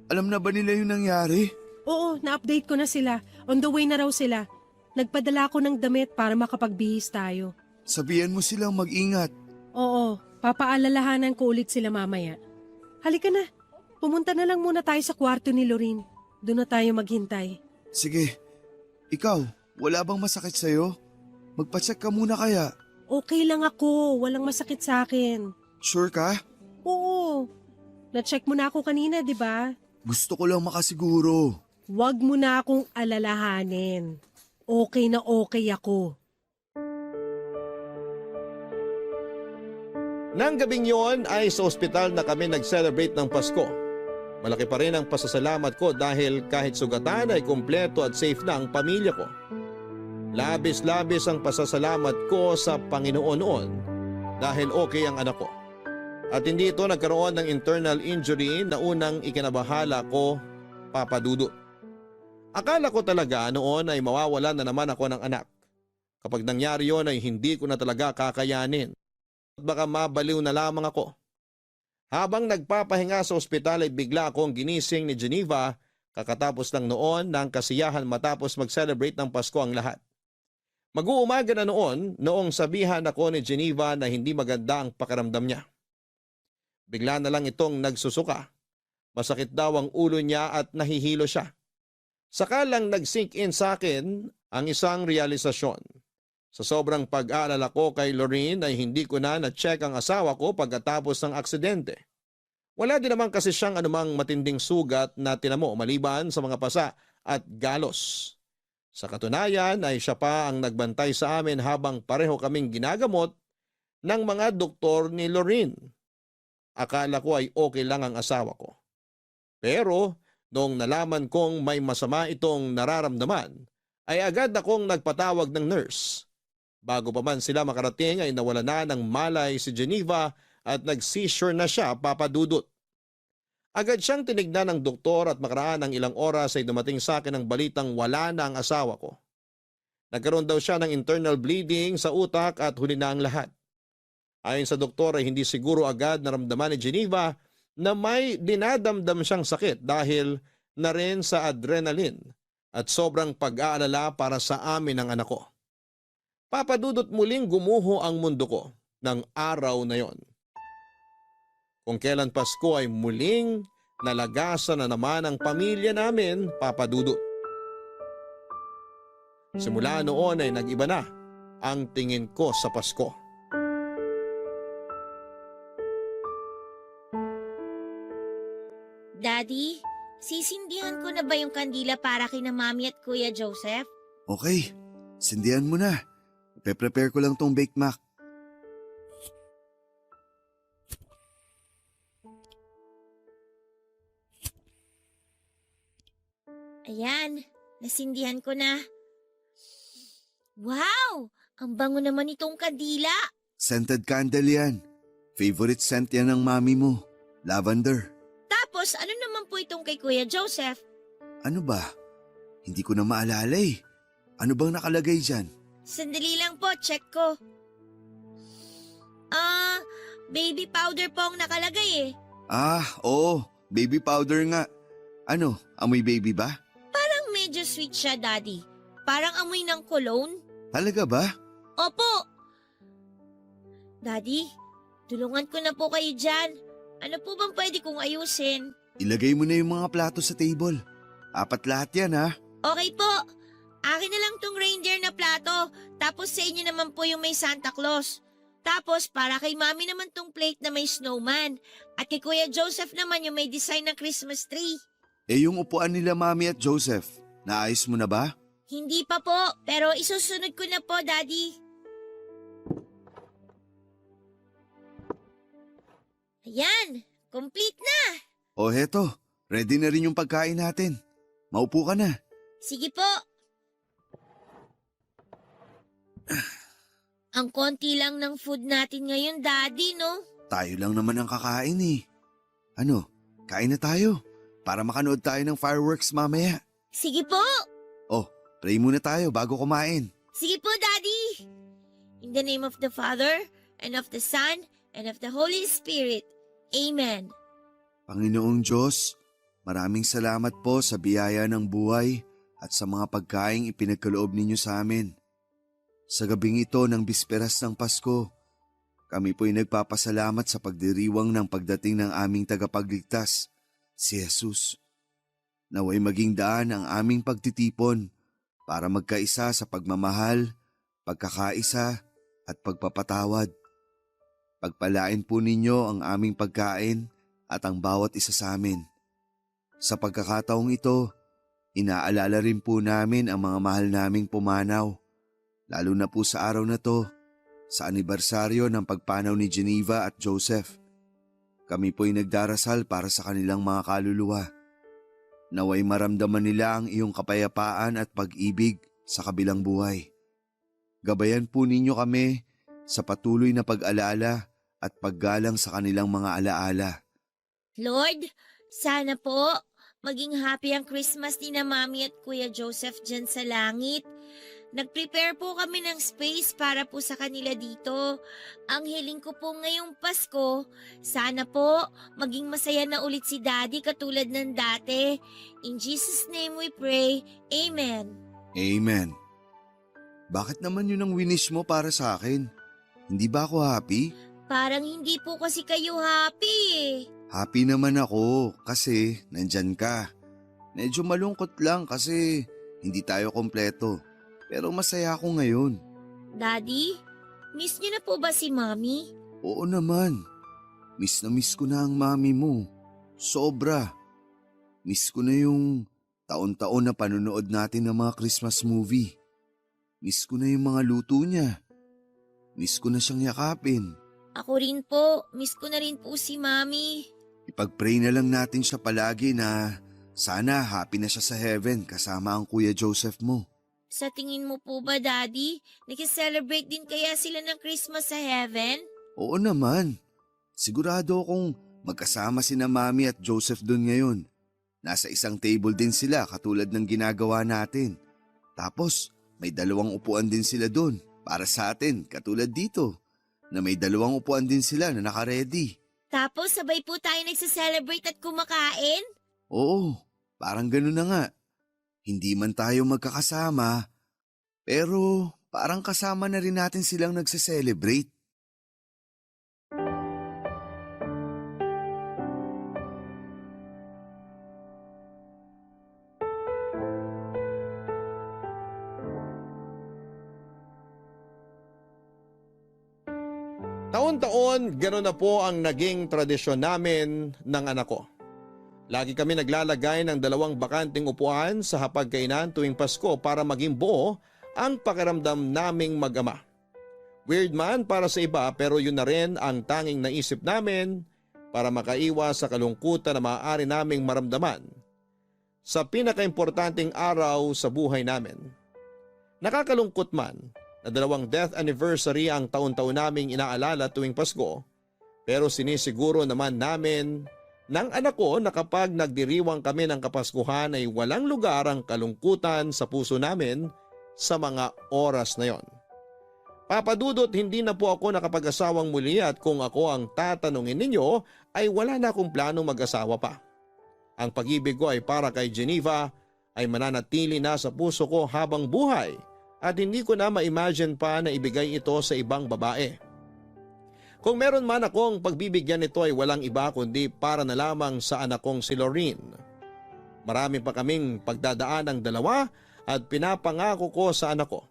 Alam na ba nila yung nangyari? Oo, na-update ko na sila. On the way na raw sila. Nagpadala ko ng damit para makapagbihis tayo. Sabihan mo silang mag-ingat. Oo, papaalalahanan ko ulit sila mamaya. Halika na, pumunta na lang muna tayo sa kwarto ni Lorin. Doon na tayo maghintay. Sige. Ikaw, wala bang masakit sa'yo? Magpacheck ka muna kaya. Okay lang ako, walang masakit sa akin. Sure ka? Oo, na-check mo na ako kanina, di ba? Gusto ko lang makasiguro. Huwag mo na akong alalahanin. Okay na okay ako. Nang gabing yon ay sa ospital na kami nag-celebrate ng Pasko. Malaki pa rin ang pasasalamat ko dahil kahit sugatan ay kumpleto at safe na ang pamilya ko. Labis-labis ang pasasalamat ko sa Panginoon noon dahil okay ang anak ko. At hindi ito nagkaroon ng internal injury na unang ikinabahala ko, Papa Dudut. Akala ko talaga noon ay mawawalan na naman ako ng anak. Kapag nangyari yon ay hindi ko na talaga kakayanin. At baka mabaliw na lamang ako. Habang nagpapahinga sa ospital ay bigla akong ginising ni Geneva kakatapos lang noon ng kasiyahan matapos mag-celebrate ng Pasko ang lahat. Mag-uumaga na noong sabihan ako ni Geneva na hindi maganda ang pakiramdam niya. Bigla na lang itong nagsusuka. Masakit daw ang ulo niya at nahihilo siya. Saka lang nag-sink in sa akin ang isang realisasyon. Sa sobrang pag-aalala ko kay Lorin ay hindi ko na na-check ang asawa ko pagkatapos ng aksidente. Wala din naman kasi siyang anumang matinding sugat na tinamo maliban sa mga pasa at galos. Sa katunayan ay siya pa ang nagbantay sa amin habang pareho kaming ginagamot ng mga doktor ni Lorin. Akala ko ay okay lang ang asawa ko. Pero noong nalaman kong may masama itong nararamdaman, ay agad akong nagpatawag ng nurse. Bago pa man sila makarating ay nawala na ng malay si Geneva at nag-seizure na siya, Papa Dudut. Agad siyang tinignan ng doktor at makaraan ng ilang oras ay dumating sa akin ang balitang wala na ang asawa ko. Nagkaroon daw siya ng internal bleeding sa utak at huli na ang lahat. Ayon sa doktor ay hindi siguro agad naramdaman ni Geneva na may dinadamdam siyang sakit dahil na rin sa adrenaline at sobrang pag-aalala para sa amin ng anak ko. Papadudot muling gumuho ang mundo ko ng araw na yon. Kung kailan Pasko ay muling nalagasan na naman ang pamilya namin, Papadudot. Simula noon ay nag-iba na ang tingin ko sa Pasko. Daddy, sisindihan ko na ba yung kandila para kina Mami at Kuya Joseph? Okay, sindihan mo na. Pe-prepare ko lang tong Bake Mac. Ayan, nasindihan ko na. Wow! Ang bango naman itong kandila. Scented candle yan. Favorite scent yan ng mami mo. Lavender. Tapos ano naman po itong kay Kuya Joseph? Ano ba? Hindi ko na maalala eh. Ano bang nakalagay dyan? Sandali lang po, check ko. Baby powder po ang nakalagay eh. Ah, oo. Baby powder nga. Ano, amoy baby ba? Parang medyo sweet siya, Daddy. Parang amoy ng cologne. Talaga ba? Opo. Daddy, tulungan ko na po kayo dyan. Ano po bang pwede kong ayusin? Ilagay mo na yung mga plato sa table. 4 lahat yan ha. Okay po. Akin na lang tong reindeer na plato. Tapos sa inyo naman po yung may Santa Claus. Tapos para kay Mami naman tong plate na may snowman. At kay Kuya Joseph naman yung may design ng Christmas tree. Eh yung upuan nila Mami at Joseph, naayos mo na ba? Hindi pa po, pero isusunod ko na po, Daddy. Ayan, complete na. O heto, ready na rin yung pagkain natin. Maupo ka na. Sige po. Ang konti lang ng food natin ngayon, Daddy, no? Tayo lang naman ang kakain eh. Ano, kain na tayo para makanood tayo ng fireworks mamaya. Sige po. Oh, pray muna tayo bago kumain. Sige po, Daddy. In the name of the Father, and of the Son, and of the Holy Spirit. Amen. Panginoong Diyos, maraming salamat po sa biyaya ng buhay at sa mga pagkaing ipinagkaloob ninyo sa amin. Sa gabing ito ng bisperas ng Pasko, kami po'y nagpapasalamat sa pagdiriwang ng pagdating ng aming tagapagligtas, si Jesus. Naway maging daan ang aming pagtitipon para magkaisa sa pagmamahal, pagkakaisa at pagpapatawad. Pagpalain po ninyo ang aming pagkain at ang bawat isa sa amin. Sa pagkakataong ito, inaalala rin po namin ang mga mahal naming pumanaw, lalo na po sa araw na to, sa anibersaryo ng pagpanaw ni Geneva at Joseph. Kami po'y nagdarasal para sa kanilang mga kaluluwa. Naway maramdaman nila ang iyong kapayapaan at pag-ibig sa kabilang buhay. Gabayan po ninyo kami sa patuloy na pag-alala at paggalang sa kanilang mga alaala. Lord, sana po maging happy ang Christmas ni na Mami at Kuya Joseph dyan sa langit. Nag-prepare po kami ng space para po sa kanila dito. Ang hiling ko po ngayong Pasko, sana po maging masaya na ulit si Daddy katulad ng dati. In Jesus' name we pray. Amen. Amen. Bakit naman yun ang winish mo para sa akin? Hindi ba ako happy? Parang hindi po kasi kayo happy eh. Happy naman ako kasi nandyan ka. Medyo malungkot lang kasi hindi tayo kompleto. Pero masaya ako ngayon. Daddy, miss niyo na po ba si Mami? Oo naman. Miss ko na ang mami mo. Sobra. Miss ko na yung taon-taon na panonood natin ng mga Christmas movie. Miss ko na yung mga luto niya. Miss ko na siyang yakapin. Ako rin po, miss ko na rin po si Mami. Ipag-pray na lang natin siya palagi na sana happy na siya sa heaven kasama ang Kuya Joseph mo. Sa tingin mo po ba, Daddy, nag-celebrate din kaya sila ng Christmas sa heaven? Oo naman. Sigurado akong magkasama sina Mami at Joseph doon ngayon. Nasa isang table din sila katulad ng ginagawa natin. Tapos may 2 upuan din sila doon para sa atin katulad dito na may 2 upuan din sila na naka-ready. Tapos sabay po tayo nagsa-celebrate at kumakain? Oo, parang gano'n na nga. Hindi man tayo magkakasama, pero parang kasama na rin natin silang nagse-celebrate. Taon-taon, gano'n na po ang naging tradisyon namin ng anak ko. Lagi kami naglalagay ng 2 bakanting upuan sa hapagkainan tuwing Pasko para maging buo ang pakiramdam naming mag-ama. Weird man para sa iba pero yun na rin ang tanging naisip namin para makaiwas sa kalungkutan na maaari naming maramdaman sa pinakaimportanteng araw sa buhay namin. Nakakalungkot man na 2 death anniversary ang taon-taon naming inaalala tuwing Pasko, pero sinisiguro naman namin ng anak ko na kapag nagdiriwang kami ng Kapaskuhan ay walang lugar ang kalungkutan sa puso namin sa mga oras na yon. Papadudot, hindi na po ako nakapag-asawang muli at kung ako ang tatanungin ninyo ay wala na akong planong mag-asawa pa. Ang pag-ibig ko ay para kay Geneva ay mananatili na sa puso ko habang buhay at hindi ko na ma-imagine pa na ibigay ito sa ibang babae. Kung meron man akong pagbibigyan nito ay walang iba kundi para na lamang sa anak kong si Lorene. Marami pa kaming pagdadaan ng dalawa at pinapangako ko sa anak ko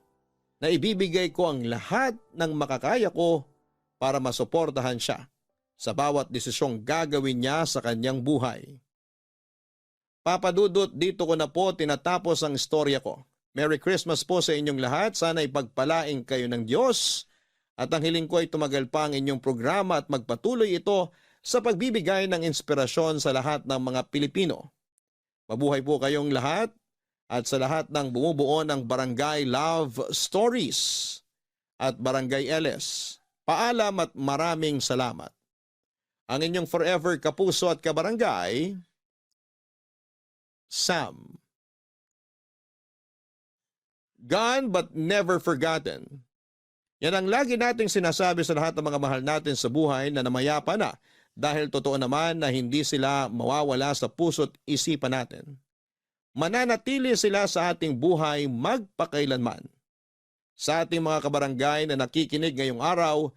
na ibibigay ko ang lahat ng makakaya ko para masuportahan siya sa bawat desisyong gagawin niya sa kanyang buhay. Papadudot, dito ko na po tinatapos ang istorya ko. Merry Christmas po sa inyong lahat. Sana ipagpalaing kayo ng Diyos. At ang hiling ko ay tumagal pa ang inyong programa at magpatuloy ito sa pagbibigay ng inspirasyon sa lahat ng mga Pilipino. Mabuhay po kayong lahat at sa lahat ng bumubuo ng Barangay Love Stories at Barangay LS. Paalam at maraming salamat. Ang inyong forever kapuso at kabarangay, Sam. Gone but never forgotten. Yan ang lagi nating sinasabi sa lahat ng mga mahal natin sa buhay na namayapa na dahil totoo naman na hindi sila mawawala sa puso't isipan natin. Mananatili sila sa ating buhay magpakailanman. Sa ating mga kabarangay na nakikinig ngayong araw,